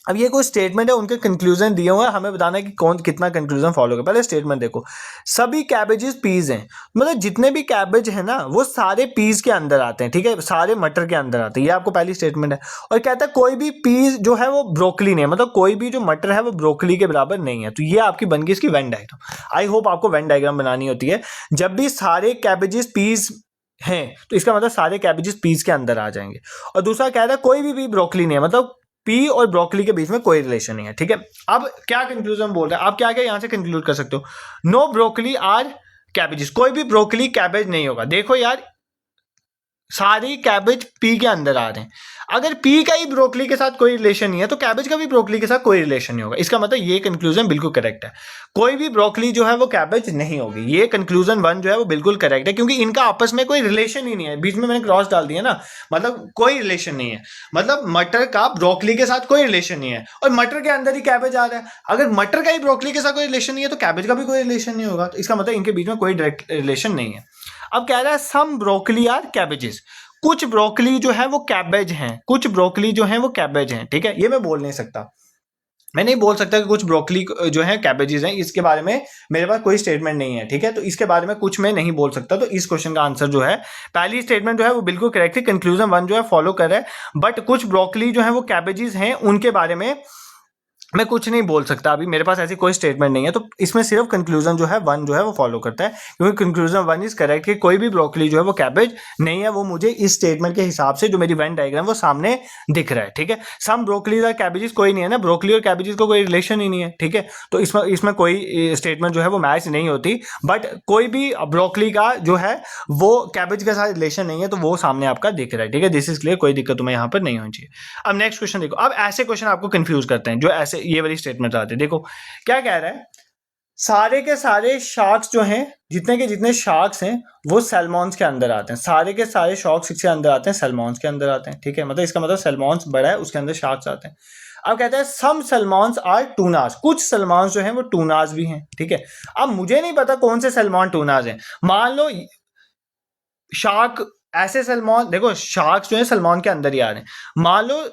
अब ये कोई स्टेटमेंट है, उनके कंक्लूजन दिए हुए हैं, हमें बताना है कि कौन कितना कंक्लूजन फॉलो करे। पहले स्टेटमेंट देखो, सभी कैबेजेस पीज हैं, मतलब जितने भी कैबेज है ना वो सारे पीज के अंदर आते हैं, ठीक है, सारे मटर के अंदर आते हैं, ये आपको पहली स्टेटमेंट है। और कहता है कोई भी पीज जो है वो ब्रोकली नहीं है, मतलब कोई भी जो मटर है वो ब्रोकली के बराबर नहीं है, तो ये आपकी बन गई इसकी वेन डायग्राम। आई होप आपको वेन डायग्राम बनानी होती है, जब भी सारे कैबेजेस पीज हैं तो इसका मतलब सारे कैबेजेस पीस के अंदर आ जाएंगे। और दूसरा कह रहा है कोई भी ब्रोकली नहीं है, मतलब पी और ब्रोकली के बीच में कोई रिलेशन नहीं है, ठीक है। अब क्या कंक्लूजन बोल रहा है, आप क्या क्या यहां से कंक्लूड कर सकते हो, नो ब्रोकली आर कैबेजेस, कोई भी ब्रोकली कैबेज नहीं होगा। देखो यार सारी कैबेज पी के अंदर आ रहे हैं, अगर पी का ही ब्रोकली के साथ कोई रिलेशन नहीं है तो कैबेज का भी ब्रोकली के साथ कोई रिलेशन नहीं होगा। इसका मतलब ये कंक्लूजन बिल्कुल करेक्ट है, कोई भी ब्रोकली जो है वो कैबेज नहीं होगी। ये कंक्लूजन 1 जो है वो बिल्कुल करेक्ट है, क्योंकि इनका आपस में कोई रिलेशन ही नहीं है। बीच में मैंने क्रॉस डाल दिया ना, मतलब कोई रिलेशन नहीं है, मतलब मटर का ब्रोकली के साथ कोई रिलेशन नहीं है, और मटर के अंदर ही कैबेज आ रहा है। अगर मटर का ही ब्रोकली के साथ कोई रिलेशन नहीं है तो कैबेज का भी कोई रिलेशन नहीं होगा, तो इसका मतलब इनके बीच में कोई डायरेक्ट रिलेशन नहीं है। अब कह रहा है सम ब्रोकली आर कैबेजेस, कुछ ब्रोकली जो है वो कैबेज हैं, कुछ ब्रोकली जो है वो कैबेज हैं, ठीक है। ये मैं बोल नहीं सकता, मैं नहीं बोल सकता कि कुछ ब्रोकली जो है कैबेजेस हैं, इसके बारे में मेरे पास कोई स्टेटमेंट नहीं है, ठीक है। तो इसके बारे में कुछ मैं नहीं बोल सकता, तो इस क्वेश्चन का आंसर जो है पहली स्टेटमेंट जो है वो बिल्कुल करेक्ट है, कंक्लूजन 1 जो है फॉलो कर रहा है, बट कुछ ब्रोकली जो है वो कैबेजेस हैं, उनके बारे में मैं कुछ नहीं बोल सकता, अभी मेरे पास ऐसी कोई स्टेटमेंट नहीं है, तो इसमें सिर्फ कंक्लूजन जो है वन जो है वो फॉलो करता है, क्योंकि कंक्लूजन वन इज करेक्ट कि कोई भी ब्रोकली जो है वो कैबेज नहीं है, वो मुझे इस स्टेटमेंट के हिसाब से जो मेरी वेन डायग्राम वो सामने दिख रहा है, ठीक है। सम ब्रोकलीज और कैबेजेस कोई नहीं है ना, ब्रोकली और कैबेजेस को कोई रिलेशन ही नहीं है, ठीक है। तो इसमें कोई स्टेटमेंट जो है वो मैच नहीं होती, बट कोई भी ब्रोकली का जो है वो कैबेज के साथ रिलेशन नहीं है, तो वो सामने आपका दिख रहा है, ठीक है। दिस इज क्लियर, कोई दिक्कत तुम्हें यहाँ पर नहीं होनी चाहिए। अब नेक्स्ट क्वेश्चन देखो, अब ऐसे क्वेश्चन आपको कंफ्यूज करते हैं जो ऐसे ये वाली स्टेटमेंट आते हैं। देखो क्या कह रहा है, सारे के सारे शार्क्स जो हैं, जितने के जितने शार्क्स हैं वो सैल्मॉन्स के अंदर आते हैं, सारे के सारे शार्क्स किसके अंदर आते हैं, सैल्मॉन्स के अंदर आते हैं, ठीक है। मतलब इसका मतलब सैल्मॉन्स बड़ा है, उसके अंदर शार्क्स आते हैं। अब कहता है सम सैल्मॉन्स आर टूनास, कुछ सैल्मॉन्स जो हैं वो टूनास भी हैं, ठीक है। अब मुझे नहीं पता कौन से सैल्मॉन टूनास हैं, मान लो शार्क ऐसे सैल्मॉन, देखो शार्क्स जो है सैल्मॉन के अंदर ही आ रहे हैं, मान लो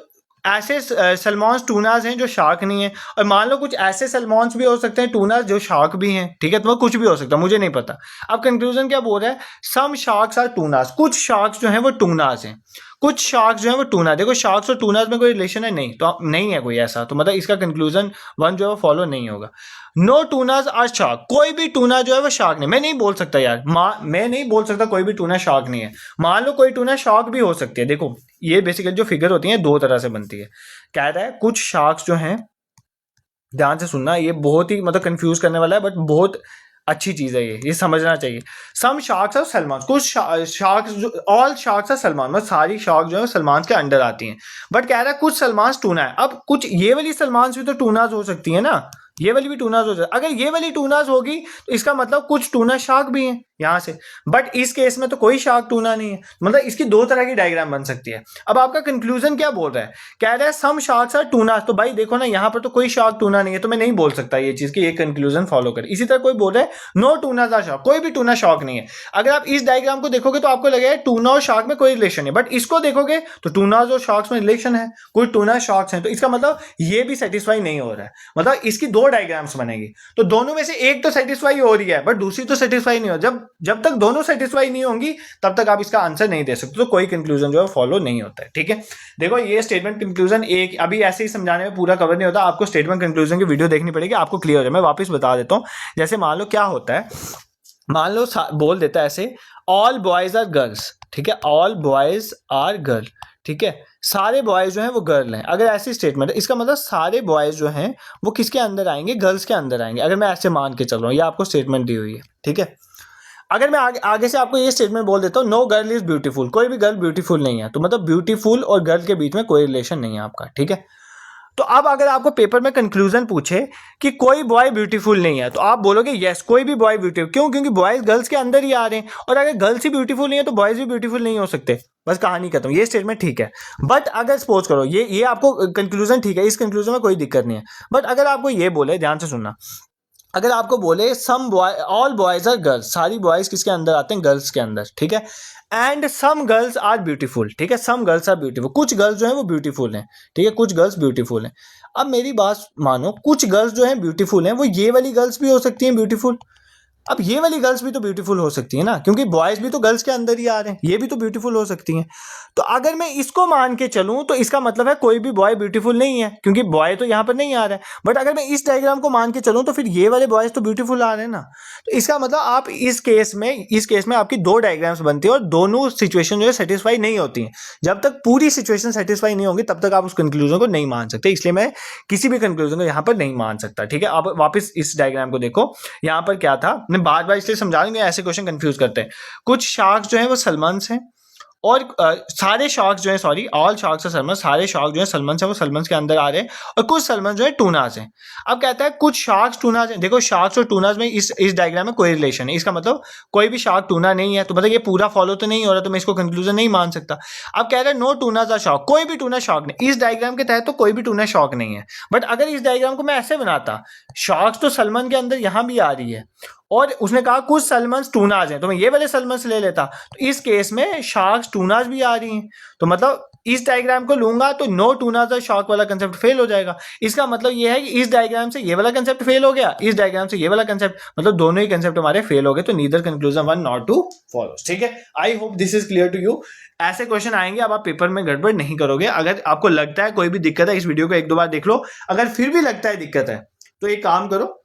ऐसे सैल्मॉन्स टूनास हैं जो शार्क नहीं है, और मान लो कुछ ऐसे सैल्मॉन्स भी हो सकते हैं टूनास जो शार्क भी हैं, ठीक है। तो कुछ भी हो सकता है, मुझे नहीं पता। अब कंक्लूजन क्या बोल रहा है, सम शार्क्स आर टूनास, कुछ शार्क्स जो हैं वो टूनास हैं, कुछ शार्क्स जो है वो टूना, देखो शार्क्स और टूनास में कोई रिलेशन है नहीं, तो नहीं है कोई ऐसा, तो मतलब इसका कंक्लूजन वन जो है वो फॉलो नहीं होगा। नो टूनास आर शार्क, कोई भी टूना जो है वो शार्क नहीं, मैं नहीं बोल सकता यार, मैं नहीं बोल सकता कोई भी टूना शार्क नहीं है। मान लो कोई टूना शार्क भी हो सकती है, देखो ये बेसिकली जो फिगर होती है दो तरह से बनती है। कह रहा है कुछ शार्क्स जो हैं, ध्यान से सुनना, ये बहुत ही मतलब कंफ्यूज करने वाला है, बट बहुत अच्छी चीज है ये समझना चाहिए। सम शार्क्स और सलमान, कुछ शार्क्स, ऑल शार्क्स और सलमान, मतलब सारी शार्क जो है सलमान के अंडर आती हैं, बट कह रहा है कुछ सलमान टूना है। अब कुछ ये वाली सलमान भी तो टूनाज हो सकती है ना, ये वाली भी टूनाज हो सकती है। अगर ये वाली टूनाज होगी तो इसका मतलब कुछ टूना शार्क भी हैं यहां से, बट इस केस में तो कोई शार्क टूना नहीं है, मतलब इसकी दो तरह की डायग्राम बन सकती है। अब आपका कंक्लूजन क्या बोल रहा है, कह रहा है सम शार्क्स आर टूना, तो भाई देखो ना यहाँ पर तो कोई शार्क टूना नहीं है, तो मैं नहीं बोल सकता ये चीज कि ये कंक्लूजन फॉलो करे। इसी तरह कोई बोल रहा है नो टूना आर शार्क, कोई भी टूना शार्क नहीं है। अगर आप इस डायग्राम को देखोगे तो आपको लगेगा टूना और शार्क में कोई रिलेशन है, बट इसको देखोगे तो टूनाज और शार्क्स में रिलेशन है, कोई टूना शार्क्स है, तो इसका मतलब ये भी सेटिस्फाई नहीं हो रहा है, मतलब इसकी दो डायग्राम्स बनेगी, तो दोनों में से एक तो सेटिस्फाई हो रही है बट दूसरी तो सेटिस्फाई नहीं हो। जब तक दोनों सेटिस्फाई नहीं होंगी तब तक आप इसका आंसर नहीं दे सकते, तो कोई कंक्लूजन जो है फॉलो नहीं होता है, ठीक है। देखो ये स्टेटमेंट कंक्लूजन एक अभी ऐसे ही समझाने में पूरा कवर नहीं होता, आपको स्टेटमेंट कंक्लूजन की वीडियो देखनी पड़ेगी, आपको क्लियर हो जाए। मैं वापस बता देता हूं, जैसे मान लो क्या होता है, मान लो बोल देता है ऐसे ऑल बॉयज आर गर्ल्स, ठीक है, ऑल बॉयज आर गर्ल, ठीक है, सारे बॉयज जो हैं वो गर्ल हैं। अगर ऐसी स्टेटमेंट है, इसका मतलब सारे बॉयज जो हैं वो किसके अंदर आएंगे, गर्ल्स के अंदर आएंगे, अगर मैं ऐसे मान के चल रहा हूँ, ये आपको स्टेटमेंट दी हुई है, ठीक है। अगर मैं आगे से आपको ये स्टेटमेंट बोल देता हूँ नो गर्ल इज ब्यूटीफुल, कोई भी गर्ल ब्यूटीफुल नहीं है, तो मतलब ब्यूटीफुल और गर्ल के बीच में कोई रिलेशन नहीं है आपका, ठीक है। तो अब अगर आपको पेपर में कंक्लूजन पूछे कि कोई बॉय ब्यूटीफुल नहीं है, तो आप बोलोगे यस कोई भी बॉय ब्यूटीफुल, क्यों, क्योंकि बॉयज गर्ल्स के अंदर ही आ रहे हैं, और अगर गर्ल्स ही ब्यूटीफुल नहीं है तो बॉयज भी ब्यूटीफुल नहीं हो सकते, बस कहानी खत्म। ये स्टेटमेंट ठीक है, बट अगर सपोज करो ये आपको कंक्लूजन ठीक है, इस कंक्लूजन में कोई दिक्कत नहीं है, बट अगर आपको ये बोले, ध्यान से सुनना, अगर आपको बोले some boy all boys are girls, सारी बॉयज किसके अंदर आते हैं, गर्ल्स के अंदर, ठीक है, and some girls are beautiful, ठीक है, सम गर्ल्स आर ब्यूटीफुल, कुछ गर्ल्स जो है वो ब्यूटीफुल हैं, ठीक है, कुछ गर्ल्स ब्यूटीफुल हैं। अब मेरी बात मानो, कुछ गर्ल्स जो हैं ब्यूटीफुल हैं, वो ये वाली गर्ल्स भी हो सकती हैं ब्यूटीफुल, अब ये वाली गर्ल्स भी तो ब्यूटीफुल हो सकती है ना, क्योंकि बॉयज भी तो गर्ल्स के अंदर ही आ रहे हैं, ये भी तो ब्यूटीफुल हो सकती हैं। तो अगर मैं इसको मान के चलूं तो इसका मतलब है कोई भी बॉय ब्यूटीफुल नहीं है, क्योंकि बॉय तो यहां पर नहीं आ रहा है, बट अगर मैं इस डायग्राम को मान के चलूं तो फिर ये वाले बॉयज तो ब्यूटीफुल आ रहे हैं ना। तो इसका मतलब आप इस केस में आपकी दो डायग्राम्स बनती है और दोनों सिचुएशन जो है सेटिस्फाई नहीं होती हैं। जब तक पूरी सिचुएशन सेटिस्फाई नहीं होंगी तब तक आप उस कंक्लूजन को नहीं मान सकते, इसलिए मैं किसी भी कंक्लूजन को यहाँ पर नहीं मान सकता, ठीक है। आप वापस इस डायग्राम को देखो, यहाँ पर क्या था, मैं बार बार इसलिए समझा दूंगा, ऐसे क्वेश्चन कंफ्यूज करते हैं। कुछ शार्क्स जो है वो सलमन्स हैं, और सारे शार्क्स जो है, सॉरी ऑल शार्क्स और सलमन, सारे शार्क जो है सलमन से वो सलमन्स के अंदर आ रहे हैं, और कुछ सलमन जो है टूनास हैं। अब कहता है कुछ शार्क्स टूनास हैं, देखो शार्क्स और टूनास में इस डायग्राम में कोई रिलेशन है, इसका मतलब कोई भी शार्क टूना नहीं है, तो मतलब ये पूरा फॉलो तो नहीं हो रहा, तो मैं इसको कंक्लूजन नहीं मान सकता। अब कह रहा है नो टूनास आर शार्क, कोई भी टूना शार्क नहीं, इस डायग्राम के तहत तो कोई भी टूना शार्क नहीं है। बट अगर इस डायग्राम को मैं ऐसे बनाता, शार्क्स तो सलमन के अंदर यहां भी आ रही है और उसने कहा कुछ सैल्मन्स टूनाज हैं, तो मैं ये वाले सैल्मन्स ले लेता, तो इस केस में शार्क्स टूनाज भी आ रही हैं, तो मतलब इस डायग्राम को लूंगा तो नो टूनाज और शार्क वाला कंसेप्ट फेल हो जाएगा। इसका मतलब ये है कि इस डायग्राम से ये वाला कंसेप्ट फेल हो गया, इस डायग्राम से ये वाला कंसेप्ट, मतलब दोनों ही कंसेप्ट हमारे फेल हो गए, तो neither conclusion one not two follows. ठीक है, I hope this is clear to you. ऐसे क्वेश्चन आएंगे, अब आप पेपर में गड़बड़ नहीं करोगे। अगर आपको लगता है कोई भी दिक्कत है, इस वीडियो को एक दो बार देख लो, अगर फिर भी लगता है दिक्कत है तो एक काम करो,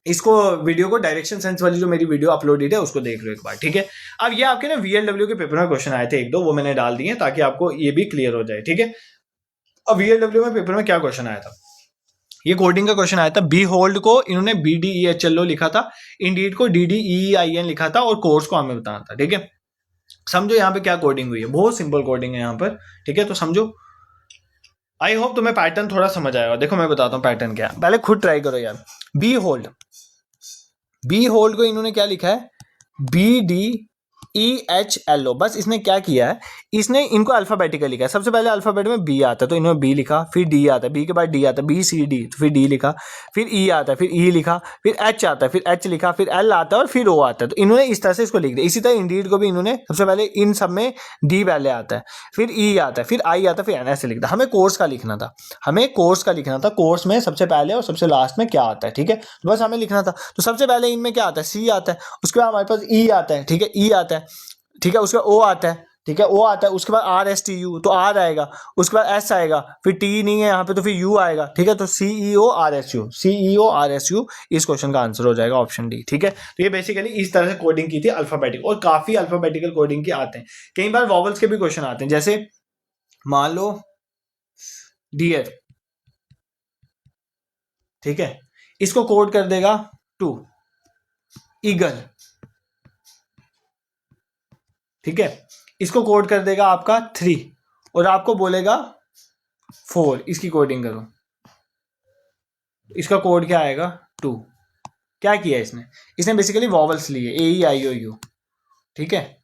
इसको वीडियो को डायरेक्शन सेंस वाली जो मेरी वीडियो अपलोडेड है उसको देख लो एक बार। ठीक है, अब ये आपके ना VLW के पेपर में क्वेश्चन आए थे एक दो, वो मैंने डाल दिए ताकि आपको ये भी क्लियर हो जाए। ठीक है, अब VLW में पेपर में क्या क्वेश्चन आया था, ये कोडिंग का क्वेश्चन आया था। बी होल्ड को इन्होंने BDEHLO लिखा था, इंडीड को DDEIN लिखा था, और कोर्स को हमें बताना था। ठीक है, समझो यहाँ पे क्या कोडिंग हुई है, बहुत सिंपल कोडिंग है यहाँ पर। ठीक है, तो समझो, आई होप तुम्हें पैटर्न थोड़ा समझ आएगा। देखो मैं बताता हूँ पैटर्न क्या, पहले खुद ट्राई करो यार। बी होल्ड को इन्होंने क्या लिखा है, BDEHLO, बस इसने क्या किया है, इसने इनको अल्फाबेटिकल लिखा है। सबसे पहले अल्फाबेट में बी आता है तो इन्होंने बी लिखा, फिर डी आता है, बी के बाद डी आता है, BCD, तो फिर डी लिखा, फिर ई आता है, फिर ई लिखा, फिर एच आता है, फिर एच लिखा, फिर एल आता है और फिर ओ आता है। तो इन्होंने इस तरह से इसको लिख दिया। इसी तरह इंडीड को भी इन्होंने सबसे पहले इन सब में डी पहले आता है, फिर ई आता है, फिर आई आता है, फिर एन, ऐसे लिखता। हमें कोर्स का लिखना था, कोर्स में सबसे पहले और सबसे लास्ट में क्या आता है। ठीक है, तो बस हमें लिखना था। तो सबसे पहले इनमें क्या आता है, सी आता है, उसके बाद हमारे पास ई आता है। ठीक है, ई आता है, ठीक है, उसके बाद ओ आता है, ठीक है, ओ आता है, उसके बाद RSTU, तो आर आएगा, उसके बाद एस आएगा, फिर टी नहीं है यहाँ पे तो फिर यू आएगा। ठीक है, तो CEO RSU इस क्वेश्चन का आंसर हो जाएगा ऑप्शन डी। ठीक है, तो ये बेसिकली इस तरह से कोडिंग की थी अल्फाबेटिक, और काफी अल्फाबेटिकल कोडिंग के आते हैं। कई बार वॉवल्स के भी क्वेश्चन आते हैं, जैसे मान लो डियर, ठीक है, इसको कोड कर देगा 2, ईगल, ठीक है, इसको कोड कर देगा आपका 3, और आपको बोलेगा 4, इसकी कोडिंग करो, इसका कोड क्या आएगा 2। क्या किया इसने बेसिकली वॉवल्स लिए AEIOU। ठीक है,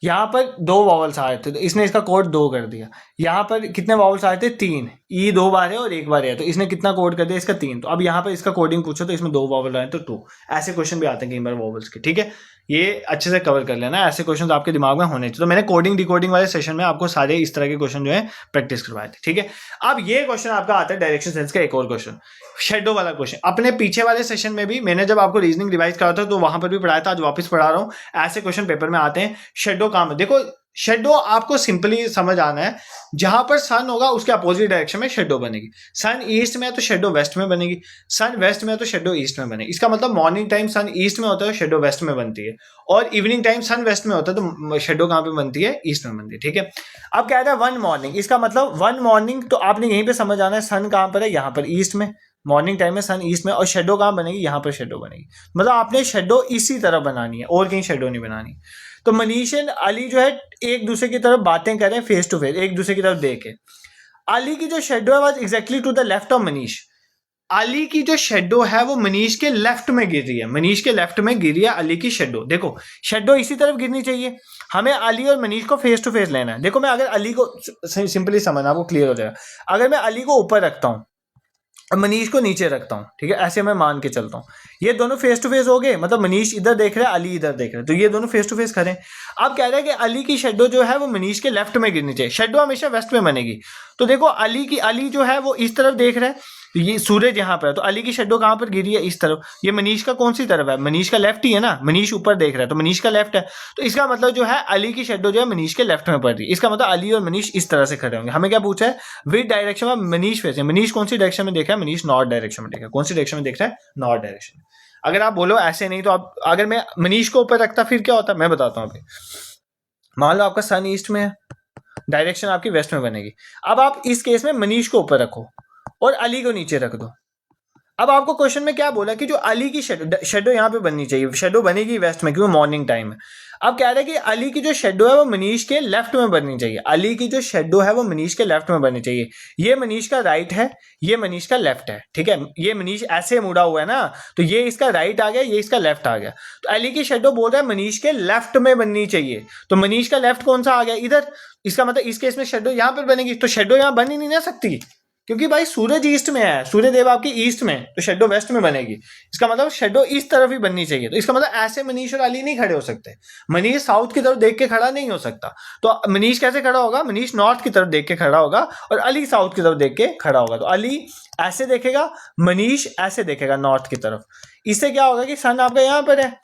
यहाँ पर 2 वॉवल्स आए थे तो इसने इसका कोड 2 कर दिया। यहाँ पर कितने वॉवल्स आए थे, 3, ई 2 बार है और 1 बार है, तो इसने कितना कोड कर दिया, इसका 3। तो अब यहाँ पर इसका कोडिंग पूछो तो इसमें 2 वॉवल आए तो 2। ऐसे क्वेश्चन भी आते हैं कई बार वॉवल्स के। ठीक है, ये अच्छे से कवर कर लेना, ऐसे क्वेश्चन आपके दिमाग में होने चाहिए। तो मैंने कोडिंग डिकोडिंग वाले सेशन में आपको सारे इस तरह के क्वेश्चन जो है प्रैक्टिस करवाए थे। ठीक है, अब ये क्वेश्चन आपका आता है डायरेक्शन सेंस का एक और क्वेश्चन, शेडो वाला क्वेश्चन। अपने पीछे वाले सेशन में भी मैंने जब आपको रीजनिंग रिवाइज करा था तो वहां पर भी पढ़ाया था, आज वापस पढ़ा रहा हूं। ऐसे क्वेश्चन पेपर में आते हैं। शेडो काम है, देखो शेडो आपको सिंपली समझ आना है, जहां पर सन होगा उसके अपोजिट डायरेक्शन में शेडो बनेगी। सन ईस्ट में है तो शेडो वेस्ट में बनेगी, सन वेस्ट में है तो शेडो ईस्ट में बनेगी। इसका मतलब मॉर्निंग टाइम सन ईस्ट में होता है, शेडो वेस्ट में बनती है, और इवनिंग टाइम सन वेस्ट में होता है तो शेडो कहां पे बनती है, ईस्ट में बनती है। ठीक है, अब कह रहा है 1 मॉर्निंग, इसका मतलब 1 मॉर्निंग, तो आपने यहीं पे समझ आना है सन कहां पर है, यहां पर ईस्ट में, मॉर्निंग टाइम में सन ईस्ट में, और शेडो कहां बनेगी, यहां पर शेडो बनेगी। मतलब आपने शेडो इसी तरह बनानी है और कहीं शेडो नहीं बनानी। तो मनीष एंड अली जो है एक दूसरे की तरफ बातें कर रहे हैं फेस टू फेस, एक दूसरे की तरफ देखे। अली की जो शेडो है वो exactly to the left of Manish. Ali की जो शेडो है वो मनीष के लेफ्ट में गिर रही है, मनीष के लेफ्ट में गिर रही है अली की शेडो। देखो शेडो इसी तरफ गिरनी चाहिए, हमें अली और मनीष को फेस टू फेस लेना है। देखो मैं अगर अली को, सिंपली समझना, आपको क्लियर हो जाएगा। अगर मैं अली को ऊपर रखता हूं और मनीष को नीचे रखता हूं, ठीक है, ऐसे मैं मान के चलता हूं, ये दोनों फेस टू फेस हो गए, मतलब मनीष इधर देख रहा है, अली इधर देख रहा है, तो ये दोनों फेस टू फेस करें। अब कह रहा है कि अली की शेडो जो है वो मनीष के लेफ्ट में गिरनी चाहिए, शेडो हमेशा वेस्ट में बनेगी। तो देखो अली जो है वो इस तरफ देख रहा है, ये सूरज यहाँ पर है, तो अली की शेडो कहाँ पर गिरी है, इस तरफ। ये मनीष का कौन सी तरफ है, मनीष का लेफ्ट ही है ना, मनीष ऊपर देख रहा है तो मनीष का लेफ्ट है। तो इसका मतलब जो है अली की शेडो जो है मनीष के लेफ्ट में पड़ रही है। इसका मतलब अली और मनीष इस तरह से खड़े होंगे। हमें क्या पूछा है, विच डायरेक्शन में मनीष फेस है, मनीष कौन सी डायरेक्शन में देख रहा है, मनीष नॉर्थ डायरेक्शन में देख रहा है। कौन सी डायरेक्शन में देख रहा है, नॉर्थ डायरेक्शन में। अगर आप बोलो ऐसे नहीं तो आप, अगर मैं मनीष को ऊपर रखता फिर क्या होता, मैं बताता हूँ अभी। मान लो आपका सन ईस्ट में है, डायरेक्शन आपकी वेस्ट में बनेगी। अब आप इस केस में मनीष को ऊपर रखो और अली को नीचे रख दो। अब आपको क्वेश्चन में क्या बोला कि जो अली की शेडो यहाँ पे बननी चाहिए, शेडो बनेगी वेस्ट में क्योंकि मॉर्निंग टाइम है। अब कह रहे हैं कि अली की जो शेडो है वो मनीष के लेफ्ट में बननी चाहिए, अली की जो शेडो है वो मनीष के लेफ्ट में बननी चाहिए। ये मनीष का राइट है, ये मनीष का लेफ्ट है, ठीक है, ये मनीष ऐसे मुड़ा हुआ है ना, तो ये इसका राइट आ गया, ये इसका लेफ्ट आ गया। तो अली की शेडो बोल रहा है मनीष के लेफ्ट में बननी चाहिए, तो मनीष का लेफ्ट कौन सा आ गया, इधर। इसका मतलब इस केस में शेडो यहाँ पर बनेगी, तो शेडो यहाँ बन ही नहीं ना सकती क्योंकि भाई सूरज ईस्ट में है, सूर्य देव आपकी ईस्ट में, तो शेडो वेस्ट में बनेगी। इसका मतलब शेडो इस तरफ ही बननी चाहिए। तो इसका मतलब ऐसे मनीष और अली नहीं खड़े हो सकते। मनीष साउथ की तरफ देख के खड़ा नहीं हो सकता। तो मनीष कैसे खड़ा होगा? मनीष नॉर्थ की तरफ देख के खड़ा होगा और अली साउथ की तरफ देख के खड़ा होगा। तो अली ऐसे देखेगा, मनीष ऐसे देखेगा नॉर्थ की तरफ। इससे क्या होगा कि सन आपका यहाँ पर है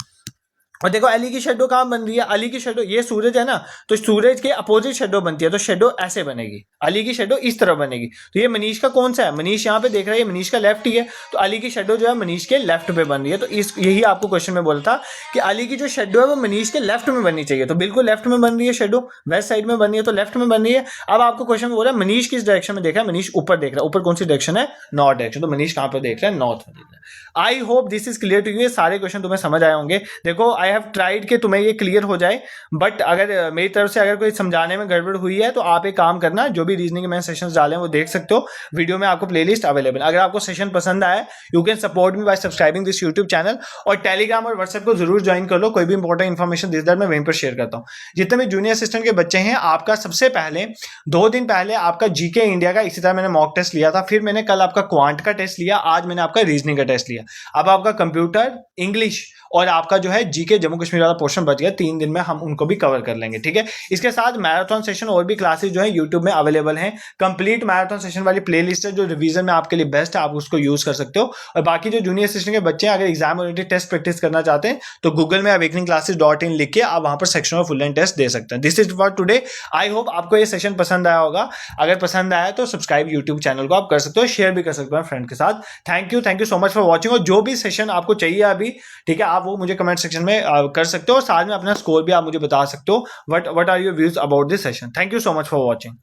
और देखो अली की शेडो कहाँ बन रही है? अली की शेडो, ये सूरज है ना, तो सूरज के अपोजिट शेडो बनती है, तो शेडो ऐसे बनेगी। अली की शेडो इस तरह बनेगी। तो ये मनीष का कौन सा है? मनीष यहाँ पे देख रहा है, मनीष का लेफ्ट ही है, तो अली की शेडो जो है मनीष के लेफ्ट पे बन रही है। तो यही आपको क्वेश्चन में बोला था कि अली की जो शेडो है वो मनीष के लेफ्ट में बननी चाहिए। तो बिल्कुल लेफ्ट में बन रही है शेडो, वेस्ट साइड में बन रही है, तो लेफ्ट में बन रही है। अब आपको क्वेश्चन में बोला मनीष किस डायरेक्शन में देख रहा है? मनीष ऊपर देख रहा है। ऊपर कौन सी डायरेक्शन है? North direction. तो मनीष कहाँ पर देख रहा है? नॉर्थ में देख रहा है। I hope this is clear to you. ये सारे क्वेश्चन तुम्हें समझ आए होंगे। देखो आई हैव ट्राइड कि तुम्हें ये क्लियर हो जाए, बट अगर मेरी तरफ से अगर कोई समझाने में गड़बड़ हुई है तो आप एक काम करना, जो भी रीजनिंग में सेशंस डाले हैं वो देख सकते हो। वीडियो में आपको प्लेलिस्ट अवेलेबल। अगर आपको सेशन पसंद आया, you can support me bye subscribing this YouTube channel, और टेलीग्राम और व्हाट्सएप को जरूर ज्वाइन कर लो। कोई भी इंपॉर्टेंट इन्फॉर्मेशन दिस दैट मैं वहीं पर शेयर करता हूँ। जितने भी जूनियर असिस्टेंट के बच्चे हैं, आपका सबसे पहले 2 दिन पहले आपका जीके इंडिया का इसी तरह मैंने मॉक टेस्ट लिया था, फिर मैंने कल आपका क्वांट का टेस्ट लिया, आज मैंने आपका रीजनिंग का टेस्ट लिया। अब आपका कंप्यूटर, इंग्लिश और आपका जो है जीके जम्मू कश्मीर वाला पोर्शन बच गया। 3 दिन में हम उनको भी कवर कर लेंगे, ठीक है। इसके साथ मैराथन सेशन और भी क्लासेस जो है यूट्यूब में अवेलेबल हैं। कंप्लीट मैराथन सेशन वाली प्लेलिस्ट है जो रिवीजन में आपके लिए बेस्ट है, आप उसको यूज कर सकते हो। और बाकी जो जूनियर असिस्टेंट के बच्चे हैं, अगर एग्जाम ओरिएंटेड टेस्ट प्रैक्टिस करना चाहते हैं तो गूगल में awakeningclasses.in लिख के आप वहां पर सेक्शन और फुल लेंथ टेस्ट दे सकते हैं। This is for today. I hope आपको ये सेशन पसंद आया होगा। अगर पसंद आया तो सब्सक्राइब यूट्यूब चैनल को आप कर सकते हो, शेयर भी कर सकते हो फ्रेंड के साथ। Thank you so much for watching. और जो भी सेशन आपको चाहिए अभी, ठीक है, आप वो मुझे कमेंट सेक्शन में कर सकते हो, और साथ में अपना स्कोर भी आप मुझे बता सकते हो। What are your views about this session. Thank you so much for watching.